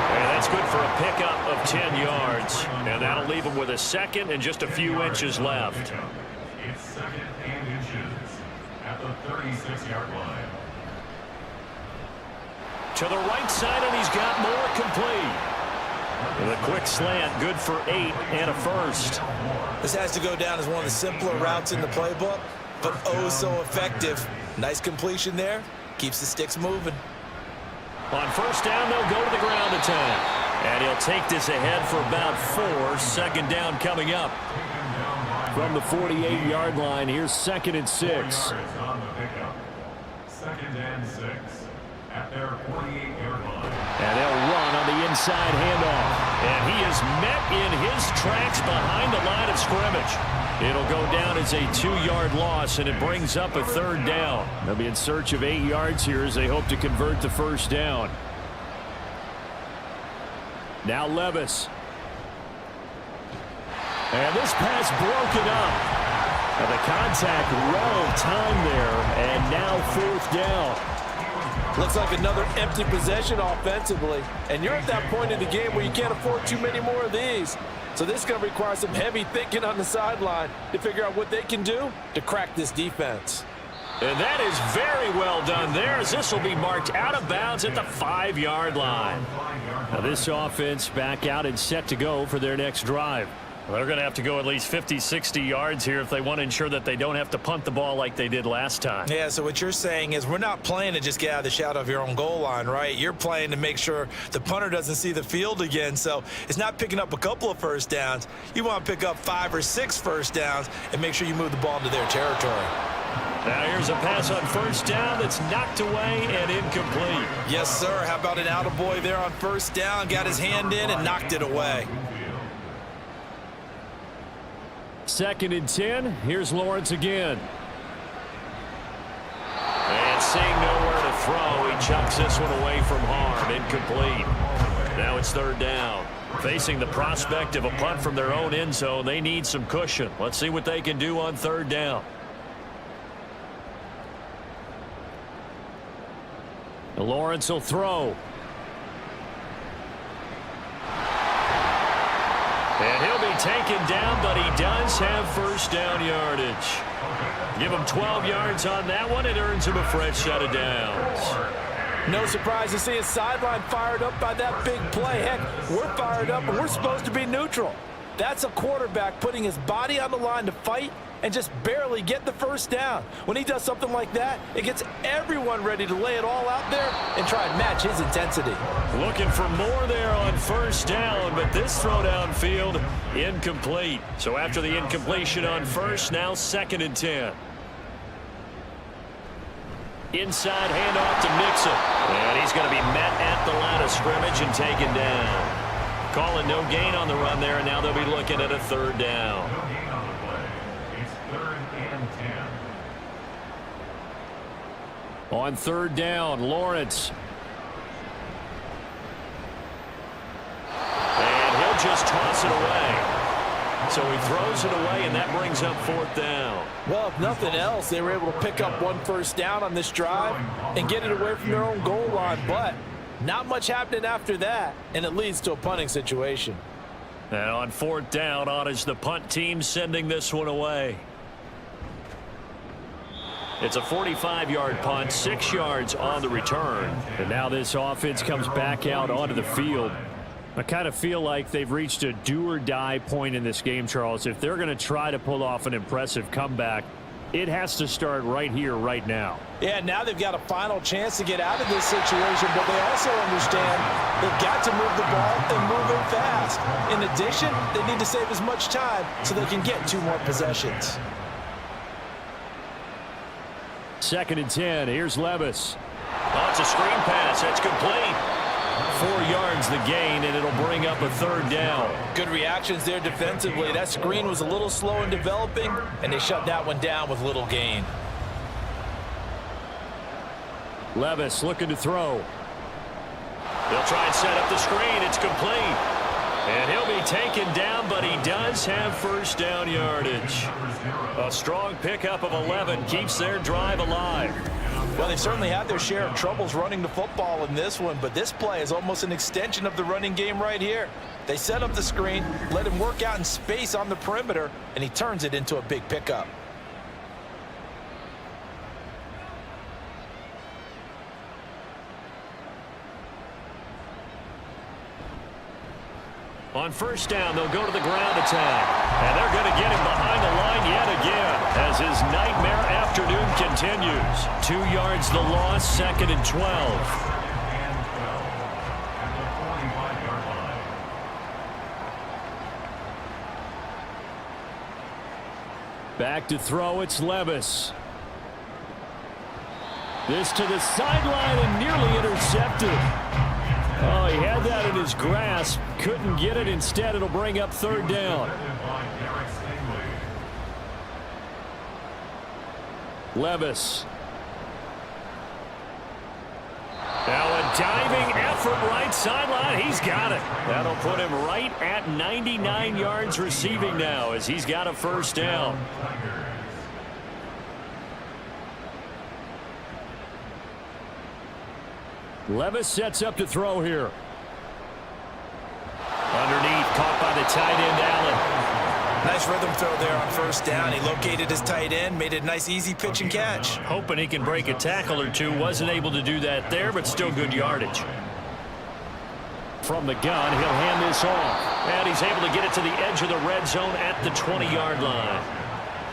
And that's good for a pickup of 10 yards. And that'll leave him with a 2nd and just a few inches left. It's 2nd and inches at the 36-yard line. To the right side, and he's got more complete. With a quick slant, good for 8 and a first. This has to go down as one of the simpler routes in the playbook. but oh so effective. Nice completion there. Keeps the sticks moving. On first down, they'll go to the ground attack. And he'll take this ahead for about 4. Second down coming up. From the 48-yard line, here's 2nd and 6. On the pickup. 2nd and 6 at their 48-yard line. And they'll run on the inside handoff. And he is met in his tracks behind the line of scrimmage. It'll go down as a 2-yard loss, and it brings up a 3rd down. They'll be in search of 8 yards here as they hope to convert the first down. Now Levis. And this pass broken up. And the contact, well timed there, and now 4th down. Looks like another empty possession offensively. And you're at that point in the game where you can't afford too many more of these. So this is going to require some heavy thinking on the sideline to figure out what they can do to crack this defense. And that is very well done there, as this will be marked out of bounds at the 5-yard line. Now this offense back out and set to go for their next drive. Well, they're going to have to go at least 50, 60 yards here if they want to ensure that they don't have to punt the ball like they did last time. Yeah, so what you're saying is we're not playing to just get out of the shadow of your own goal line, right? You're playing to make sure the punter doesn't see the field again. So it's not picking up a couple of first downs. You want to pick up 5 or 6 first downs and make sure you move the ball into their territory. Now here's a pass on first down that's knocked away and incomplete. Yes, sir. How about an attaboy there on first down? Got his hand in and knocked it away. 2nd and 10. Here's Lawrence again. And seeing nowhere to throw, he chucks this one away from harm. Incomplete. Now it's 3rd down. Facing the prospect of a punt from their own end zone, they need some cushion. Let's see what they can do on 3rd down. Lawrence will throw. And he'll be taken down, but he does have first down yardage. Give him 12 yards on that one. It earns him a fresh set of downs. No surprise to see his sideline fired up by that big play. Heck, we're fired up, and we're supposed to be neutral. That's a quarterback putting his body on the line to fight and just barely get the first down. When he does something like that, it gets everyone ready to lay it all out there and try and match his intensity. Looking for more there on first down, but this throw downfield incomplete. So after the incompletion on first, now 2nd and 10. Inside handoff to Mixon. And he's going to be met at the line of scrimmage and taken down. Calling no gain on the run there, and now they'll be looking at a 3rd down. No gain on the play. It's 3rd and 10. On 3rd down, Lawrence. And he'll just toss it away. So he throws it away, and that brings up 4th down. Well, if nothing else, they were able to pick up 1 first down on this drive and get it away from their own goal line. But not much happening after that, and it leads to a punting situation. And on 4th down, on is the punt team sending this one away. It's a 45-yard punt, 6 yards on the return. And now this offense comes back out onto the field. I kind of feel like they've reached a do-or-die point in this game, Charles. If they're going to try to pull off an impressive comeback, it has to start right here, right now. Yeah, now they've got a final chance to get out of this situation, but they also understand they've got to move the ball and move it fast. In addition, they need to save as much time so they can get 2 more possessions. 2nd and 10. Here's Levis. Oh, it's a screen pass. That's complete. 4 yards the gain, and it'll bring up a 3rd down. Good reactions there defensively. That screen was a little slow in developing, and they shut that one down with little gain. Levis looking to throw. They'll try and set up the screen. It's complete. And he'll be taken down, but he does have first down yardage. A strong pickup of 11 keeps their drive alive. Well, they've certainly had their share of troubles running the football in this one, but this play is almost an extension of the running game right here. They set up the screen, let him work out in space on the perimeter, and he turns it into a big pickup. On first down, they'll go to the ground attack. And they're going to get him behind the line yet again as his nightmare afternoon continues. 2 yards the loss, 2nd and 12. Back to throw, it's Levis. This to the sideline and nearly intercepted. Oh, he had that in his grasp. Couldn't get it. Instead, it'll bring up 3rd down. Levis. Now a diving effort right sideline. He's got it. That'll put him right at 99 yards receiving now as he's got a 1st down. Levis sets up to throw here. Underneath, caught by the tight end, Allen. Nice rhythm throw there on 1st down. He located his tight end, made it a nice easy pitch and catch. Hoping he can break a tackle or two. Wasn't able to do that there, but still good yardage. From the gun, he'll hand this off. And he's able to get it to the edge of the red zone at the 20-yard line.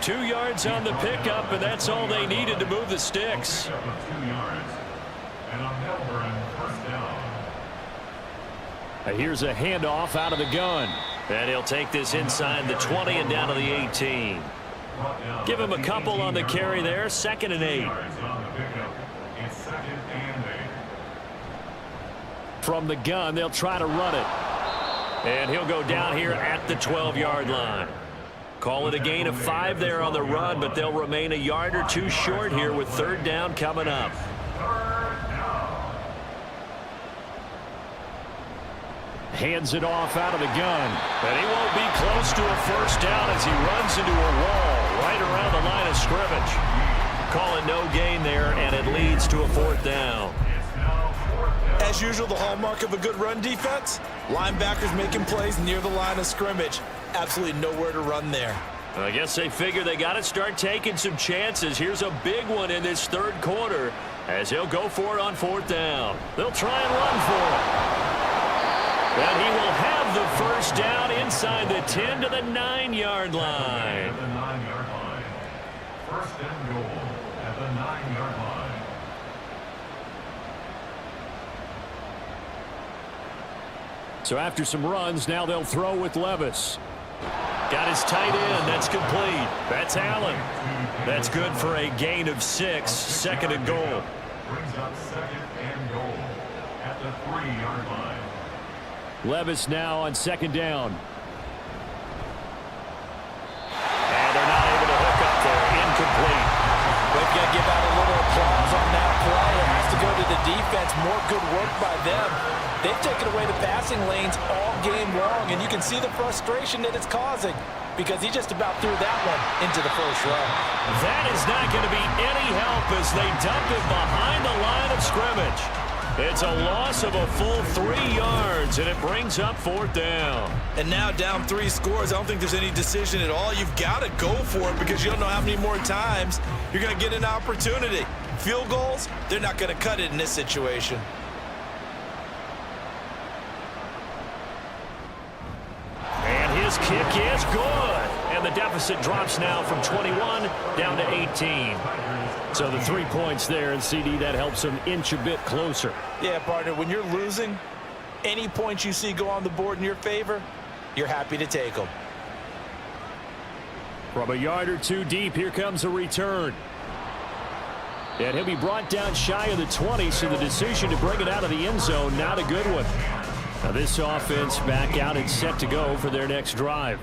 2 yards on the pickup, and that's all they needed to move the sticks. 2 yards. And a Melbourne 1st down. Here's a handoff out of the gun. And he'll take this inside the 20 and down to the 18. Give him a couple on the carry there. 2nd and 8. It's 2nd and 8. From the gun, they'll try to run it. And he'll go down here at the 12-yard line. Call it a gain of 5 there on the run, but they'll remain a yard or two short here with 3rd down coming up. Hands it off out of the gun. And he won't be close to a 1st down as he runs into a wall right around the line of scrimmage. Calling no gain there, and it leads to a 4th down. As usual, the hallmark of a good run defense, linebackers making plays near the line of scrimmage. Absolutely nowhere to run there. I guess they figure they got to start taking some chances. Here's a big one in this 3rd quarter as he'll go for it on 4th down. They'll try and run for it. And he will have the 1st down inside the 10 to the 9-yard line. At the 9-yard line. 1st and goal at the 9-yard line. So after some runs, now they'll throw with Levis. Got his tight end. That's complete. That's Allen. That's good for a gain of 6. 2nd and goal. Brings up 2nd and goal at the 3-yard line. Levis now on 2nd down. And they're not able to hook up there. Incomplete. We've got to give out a little applause on that play. It has to go to the defense. More good work by them. They've taken away the passing lanes all game long, and you can see the frustration that it's causing because he just about threw that one into the 1st row. That is not going to be any help as they dump it behind the line of scrimmage. It's a loss of a full 3 yards, and it brings up 4th down. And now down 3 scores. I don't think there's any decision at all. You've got to go for it because you don't know how many more times you're going to get an opportunity. Field goals, they're not going to cut it in this situation. And his kick is good. And the deficit drops now from 21 down to 18. So the 3 points there, and CD, that helps them inch a bit closer. Yeah, partner, when you're losing, any points you see go on the board in your favor, you're happy to take them. From a yard or 2 deep, here comes a return. And he'll be brought down shy of the 20, so the decision to bring it out of the end zone, not a good one. Now this offense back out and set to go for their next drive.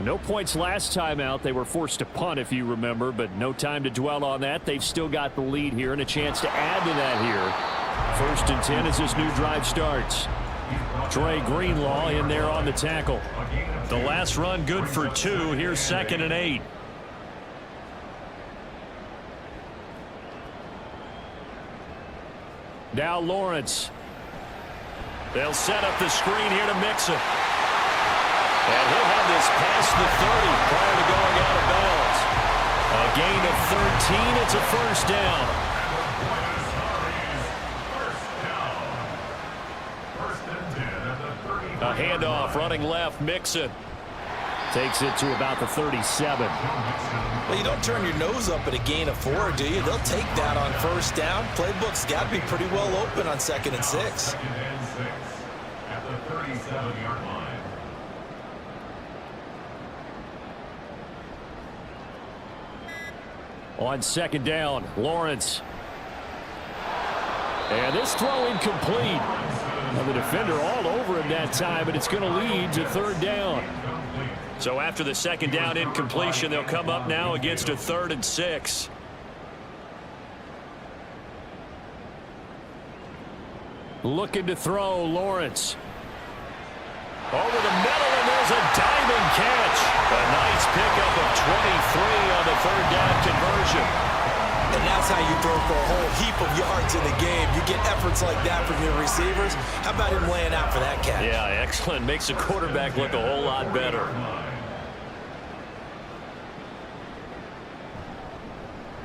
No points last time out. They were forced to punt, if you remember, but no time to dwell on that. They've still got the lead here and a chance to add to that here. 1st and 10 as this new drive starts. Trey Greenlaw in there on the tackle. The last run good for 2. Here's 2nd and 8. Now Lawrence. They'll set up the screen here to mix it. And he'll have this past the 30 prior to going out of bounds. A gain of 13. It's a 1st down. A handoff. Running left, Mixon. Takes it to about the 37. Well, you don't turn your nose up at a gain of 4, do you? They'll take that on first down. Playbook's got to be pretty well open on 2nd and 6. 2nd and 6 at the 37-yard line. On 2nd down, Lawrence. And this throw incomplete. Now the defender all over him that time, and it's going to lead to 3rd down. So after the 2nd down incompletion, they'll come up now against a 3rd and 6. Looking to throw, Lawrence. Over the middle, and there's a diamond catch. A nice pickup of 23 on the 3rd down conversion. And that's how you throw for a whole heap of yards in the game. You get efforts like that from your receivers. How about him laying out for that catch? Yeah, excellent. Makes the quarterback look a whole lot better.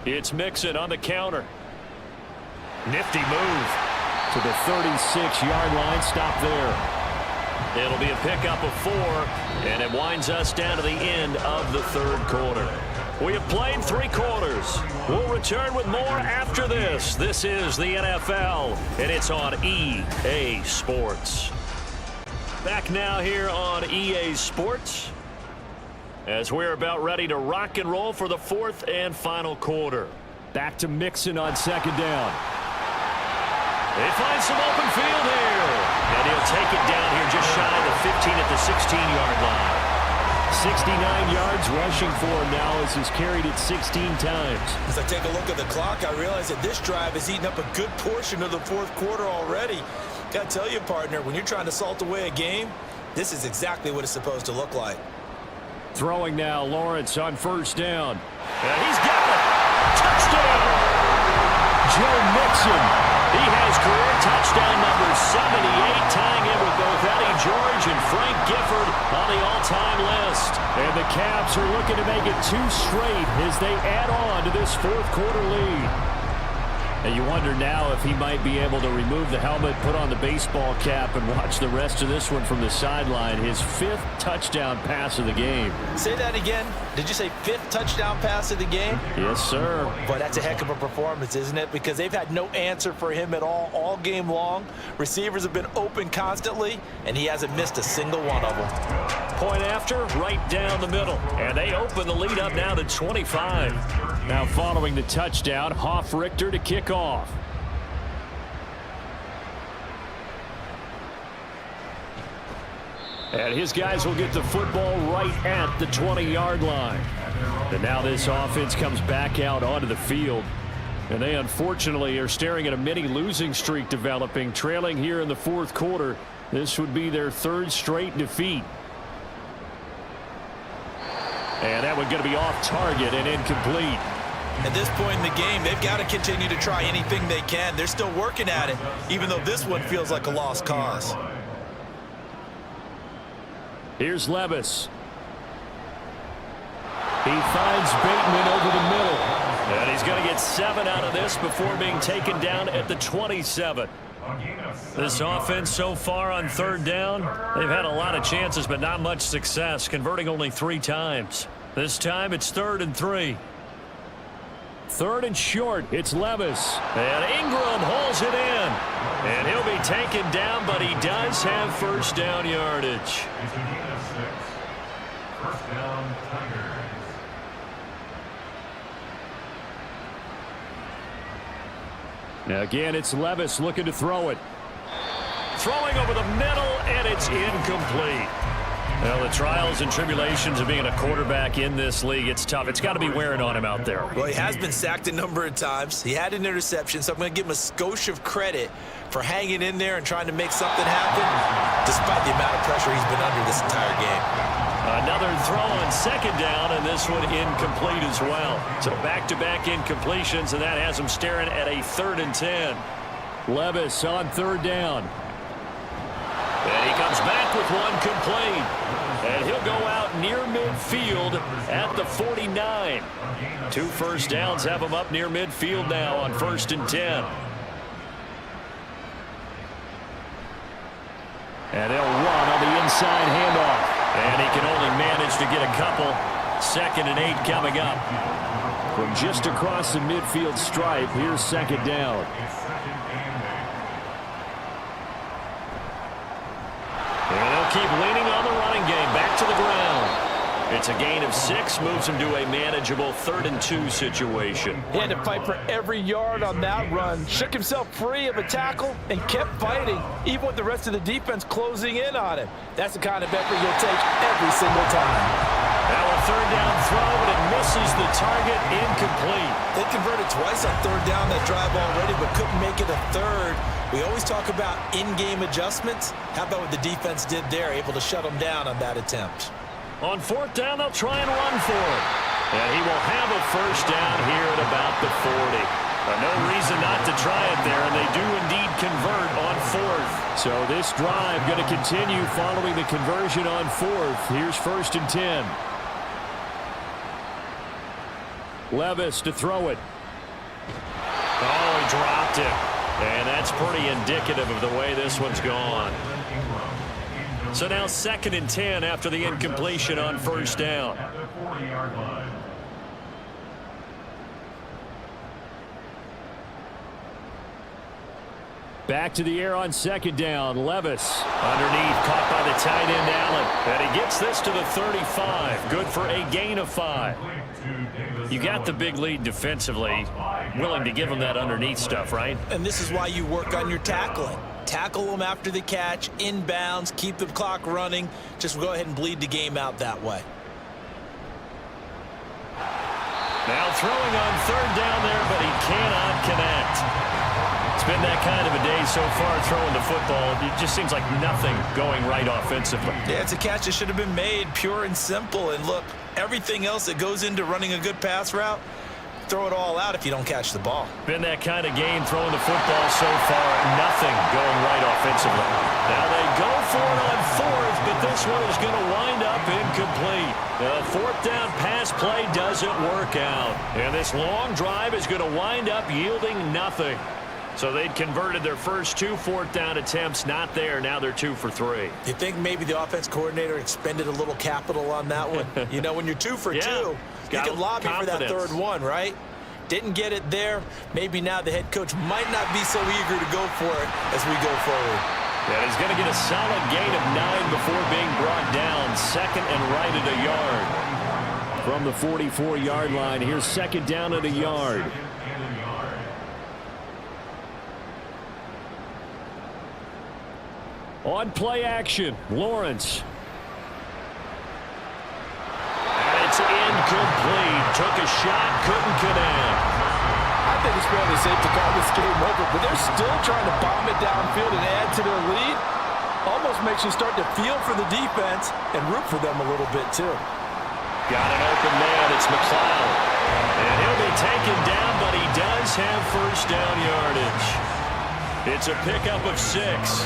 It's Mixon on the counter. Nifty move. To the 36-yard line. Stop there. It'll be a pickup of 4, and it winds us down to the end of the 3rd quarter. We have played 3 quarters. We'll return with more after this. This is the NFL, and it's on EA Sports. Back now here on EA Sports as we're about ready to rock and roll for the 4th and final quarter. Back to Mixon on 2nd down. They find some open field here. And he'll take it down here just shy of the 15 at the 16-yard line. 69 yards rushing for him now as he's carried it 16 times. As I take a look at the clock, I realize that this drive has eaten up a good portion of the 4th quarter already. Got to tell you, partner, when you're trying to salt away a game, this is exactly what it's supposed to look like. Throwing now, Lawrence on 1st down. And he's got it. Touchdown! Joe Mixon. He has career touchdown number 78, tying in with both Eddie George and Frank Gifford on the all-time list. And the Caps are looking to make it 2 straight as they add on to this 4th quarter lead. And you wonder now if he might be able to remove the helmet, put on the baseball cap, and watch the rest of this one from the sideline. His 5th touchdown pass of the game. Say that again. Did you say 5th touchdown pass of the game? Yes, sir. Boy, that's a heck of a performance, isn't it? Because they've had no answer for him at all game long. Receivers have been open constantly, and he hasn't missed a single one of them. Point after, right down the middle. And they open the lead up now to 25. Now following the touchdown, Hoff-Richter to kick off. And his guys will get the football right at the 20-yard line. And now this offense comes back out onto the field. And they unfortunately are staring at a mini losing streak developing, trailing here in the 4th quarter. This would be their 3rd straight defeat. And that one going to be off target and incomplete. At this point in the game, they've got to continue to try anything they can. They're still working at it, even though this one feels like a lost cause. Here's Levis. He finds Bateman over the middle. And he's going to get 7 out of this before being taken down at the 27. This offense so far on 3rd down, they've had a lot of chances but not much success, converting only 3 times. This time it's 3rd and 3. 3rd and short. It's Levis. And Ingram holds it in. And he'll be taken down, but he does have 1st down yardage. It's a gain of 6. 1st down, Tigers. Now again, it's Levis looking to throw it. Throwing over the middle, and it's incomplete. Well, the trials and tribulations of being a quarterback in this league, it's tough. It's got to be wearing on him out there. Well, he has been sacked a number of times. He had an interception, so I'm going to give him a skosh of credit for hanging in there and trying to make something happen, despite the amount of pressure he's been under this entire game. Another throw on 2nd down, and this one incomplete as well. So back-to-back incompletions, and that has him staring at a 3rd and 10. Levis on 3rd down. And he comes back with one complete. And he'll go out near midfield at the 49. 2 first downs have him up near midfield now on 1st and 10. And they'll run on the inside handoff. And he can only manage to get a couple. 2nd and 8 coming up. From just across the midfield stripe, here's 2nd down. And they'll keep leaning on the running game. Back to the ground. It's a gain of 6, moves him to a manageable 3rd and 2 situation. He had to fight for every yard on that run. Shook himself free of a tackle and kept fighting, even with the rest of the defense closing in on him. That's the kind of effort you'll take every single time. Now a 3rd down throw, but it misses the target. Incomplete. They converted twice on 3rd down that drive already, but couldn't make it a 3rd. We always talk about in-game adjustments. How about what the defense did there, able to shut them down on that attempt? On 4th down, they'll try and run for it. And he will have a 1st down here at about the 40. No reason not to try it there, and they do indeed convert on 4th. So this drive going to continue following the conversion on 4th. Here's 1st and 10. Levis to throw it. Oh, he dropped it. And that's pretty indicative of the way this one's gone. So now 2nd and 10 after the incompletion on 1st down. At the 40-yard line. Back to the air on 2nd down. Levis. Underneath, caught by the tight end, Allen. And he gets this to the 35. Good for a gain of 5. You got the big lead defensively. Willing to give him that underneath stuff, right? And this is why you work on your tackling. Tackle them after the catch, inbounds, keep the clock running. Just go ahead and bleed the game out that way. Now throwing on 3rd down there, but he cannot connect. It's been that kind of a day so far throwing the football. It just seems like nothing going right offensively. Yeah, it's a catch that should have been made, pure and simple. And look, everything else that goes into running a good pass route, throw it all out if you don't catch the ball. Been that kind of game throwing the football so far. Nothing going right offensively. Now they go for it on 4th, but this one is going to wind up incomplete. The 4th down pass play doesn't work out. And this long drive is going to wind up yielding nothing. So they'd converted their first 2 4th down attempts. Not there. Now they're 2 for 3. You think maybe the offense coordinator expended a little capital on that one? You know, when you're 2 for 2, you can lobby for that 3rd one, right? Didn't get it there. Maybe now the head coach might not be so eager to go for it as we go forward. And he's going to get a solid gain of 9 before being brought down. 2nd and right at a yard. From the 44-yard line, here's 2nd down at a yard. On play action, Lawrence. And it's incomplete. Took a shot, couldn't connect. I think it's fairly safe to call this game over, but they're still trying to bomb it downfield and add to their lead. Almost makes you start to feel for the defense and root for them a little bit, too. Got an open man. It's McLeod. And he'll be taken down, but he does have 1st down yardage. It's a pickup of 6.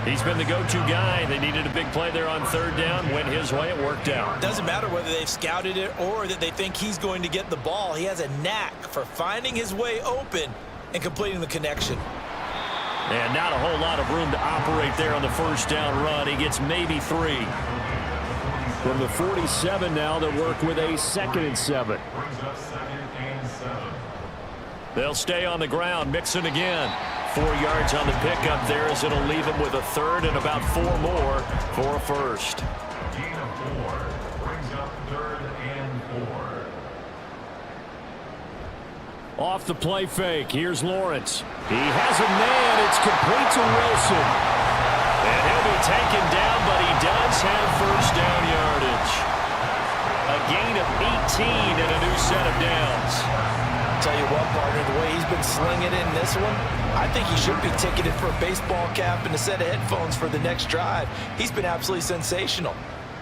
He's been the go-to guy. They needed a big play there on 3rd down. Went his way. It worked out. Doesn't matter whether they've scouted it or that they think he's going to get the ball. He has a knack for finding his way open and completing the connection. And not a whole lot of room to operate there on the 1st down run. He gets maybe 3. From the 47 now, they'll work with a 2nd and 7. They'll stay on the ground. Mixon again. 4 yards on the pickup there as it'll leave him with a 3rd and about 4 more for a 1st. Gain of 4 brings up 3rd and 4. Off the play fake, here's Lawrence. He has a man, it's complete to Wilson. And he'll be taken down, but he does have 1st down yardage. A gain of 18 and a new set of downs. Tell you what, partner, the way he's been slinging in this one, I think he should be ticketed for a baseball cap and a set of headphones for the next drive. He's been absolutely sensational.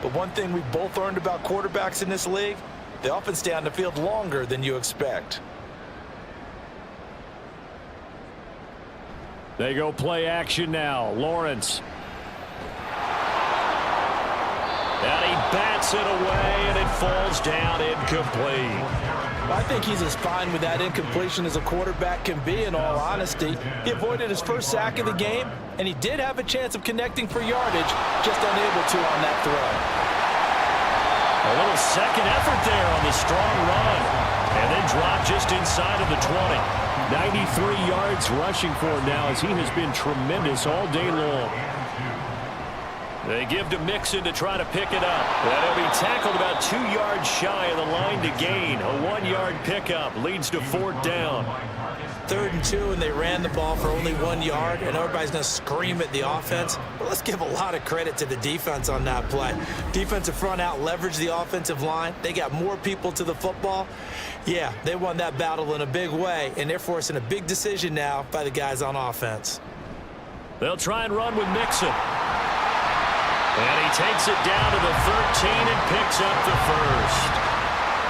But one thing we've both learned about quarterbacks in this league, they often stay on the field longer than you expect. They go play action now. Lawrence. And he bats it away, and it falls down incomplete. I think he's as fine with that incompletion as a quarterback can be, in all honesty. He avoided his first sack of the game, and he did have a chance of connecting for yardage, just unable to on that throw. A little second effort there on the strong run, and then dropped just inside of the 20. 93 yards rushing for him now, as he has been tremendous all day long. They give to Mixon to try to pick it up. That'll be tackled about 2 yards shy of the line to gain. A 1-yard pickup leads to 4th down. 3rd and 2, and they ran the ball for only 1 yard, and everybody's going to scream at the offense. But let's give a lot of credit to the defense on that play. Defensive front out leveraged the offensive line. They got more people to the football. Yeah, they won that battle in a big way, and they're forcing a big decision now by the guys on offense. They'll try and run with Mixon. And he takes it down to the 13 and picks up the first.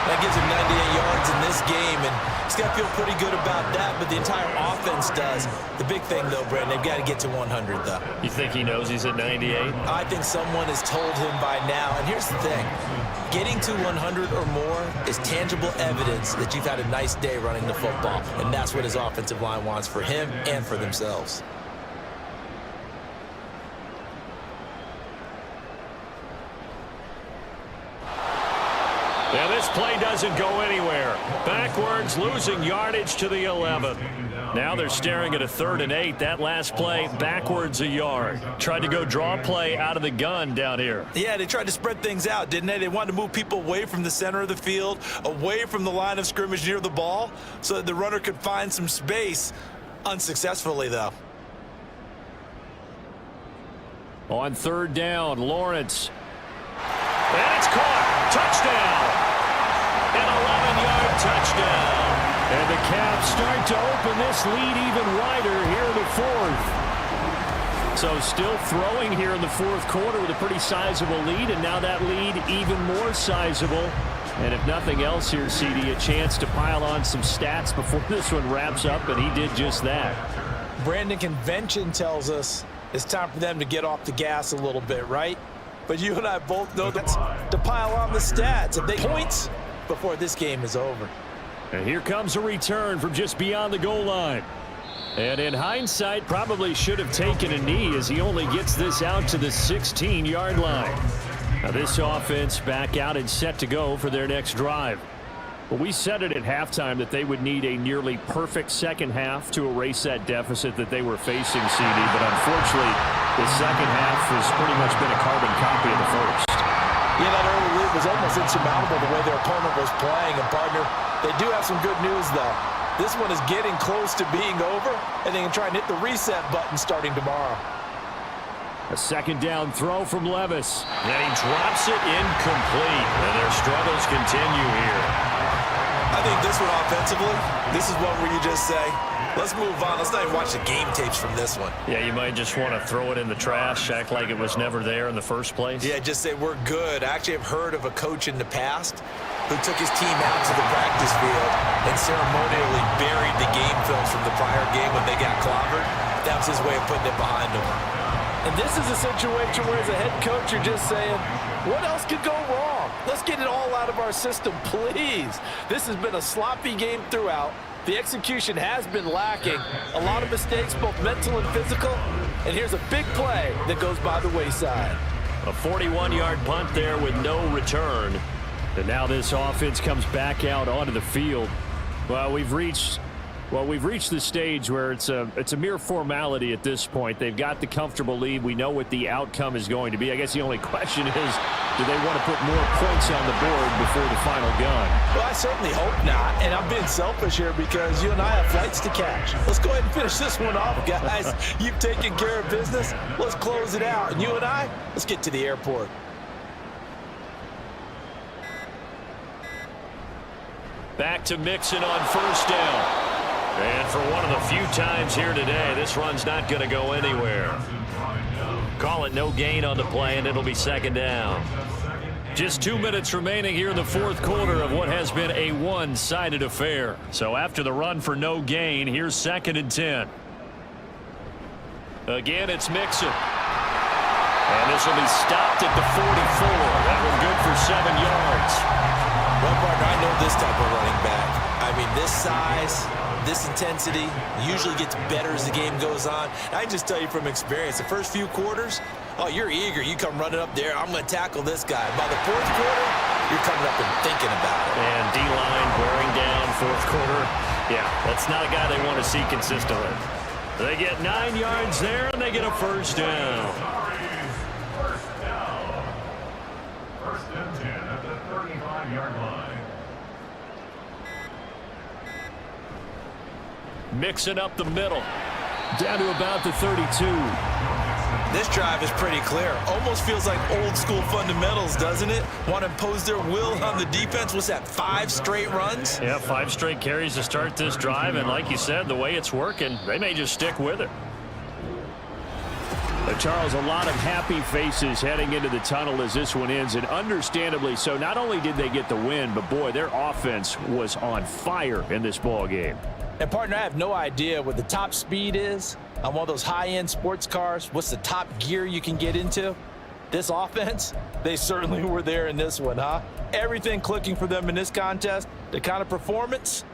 That gives him 98 yards in this game, and he's got to feel pretty good about that, but the entire offense does. The big thing, though, Brandon, they've got to get to 100, though. You think he knows he's at 98? I think someone has told him by now, and here's the thing. Getting to 100 or more is tangible evidence that you've had a nice day running the football, and that's what his offensive line wants for him and for themselves. Yeah, this play doesn't go anywhere. Backwards, losing yardage to the 11. Now they're staring at a 3rd and 8. That last play, backwards a yard. Tried to go draw play out of the gun down here. Yeah, they tried to spread things out, didn't they? They wanted to move people away from the center of the field, away from the line of scrimmage near the ball, so that the runner could find some space. Unsuccessfully, though. On 3rd down, Lawrence. And it's caught. Touchdown. An 11-yard touchdown. And the Caps start to open this lead even wider here in the 4th. So still throwing here in the 4th quarter with a pretty sizable lead, and now that lead even more sizable. And if nothing else here, CD, a chance to pile on some stats before this one wraps up, and he did just that. Brandon, convention tells us it's time for them to get off the gas a little bit, right? But you and I both know that's to pile on the stats. If they points before this game is over. And here comes a return from just beyond the goal line. And in hindsight, probably should have taken a knee as he only gets this out to the 16-yard line. Now this offense back out and set to go for their next drive. Well, we said it at halftime that they would need a nearly perfect second half to erase that deficit that they were facing, CD. But unfortunately, the second half has pretty much been a carbon copy of the first. Yeah, that early lead was almost insurmountable the way their opponent was playing. And, partner, they do have some good news, though. This one is getting close to being over, and they can try and hit the reset button starting tomorrow. A 2nd down throw from Levis. And he drops it incomplete. And their struggles continue here. I think this one offensively, this is one where you just say, let's move on. Let's not even watch the game tapes from this one. Yeah, you might just want to throw it in the trash, act like it was never there in the first place. Yeah, just say we're good. I actually have heard of a coach in the past who took his team out to the practice field and ceremonially buried the game films from the prior game when they got clobbered. That was his way of putting it behind them. And this is a situation where, as a head coach, you're just saying, what else could go wrong? Let's get it all out of our system, please. This has been a sloppy game throughout. The execution has been lacking. A lot of mistakes, both mental and physical. And here's a big play that goes by the wayside. A 41-yard punt there with no return. And now this offense comes back out onto the field. Well, we've reached the stage where it's a mere formality at this point. They've got the comfortable lead. We know what the outcome is going to be. I guess the only question is, do they want to put more points on the board before the final gun? Well, I certainly hope not. And I'm being selfish here because you and I have flights to catch. Let's go ahead and finish this one off, guys. You've taken care of business. Let's close it out. And you and I, let's get to the airport. Back to Mixon on 1st down. And for one of the few times here today, this run's not going to go anywhere. Call it no gain on the play, and it'll be 2nd down. Just 2 minutes remaining here in the 4th quarter of what has been a one-sided affair. So after the run for no gain, here's 2nd and 10. Again, it's Mixon. And this will be stopped at the 44. That was good for 7 yards. Well, partner, I know this type of running back. mean, this size, this intensity usually gets better as the game goes on. I can just tell you from experience, the first few quarters, oh, you're eager. You come running up there. I'm going to tackle this guy. By the fourth quarter, you're coming up and thinking about it. And D-line wearing down fourth quarter. Yeah, that's not a guy they want to see consistently. They get 9 yards there, and they get a first down. First down. First and 10 at the 35-yard line. Mixing up the middle. Down to about the 32. This drive is pretty clear. Almost feels like old school fundamentals, doesn't it? Want to impose their will on the defense. What's that, 5 straight runs? Yeah, 5 straight carries to start this drive, and like you said, the way it's working, they may just stick with it. Charles, a lot of happy faces heading into the tunnel as this one ends, and understandably so. Not only did they get the win, but boy, their offense was on fire in this ball game. And, partner, I have no idea what the top speed is on one of those high-end sports cars. What's the top gear you can get into? This offense, they certainly were there in this one, huh? Everything clicking for them in this contest, the kind of performance,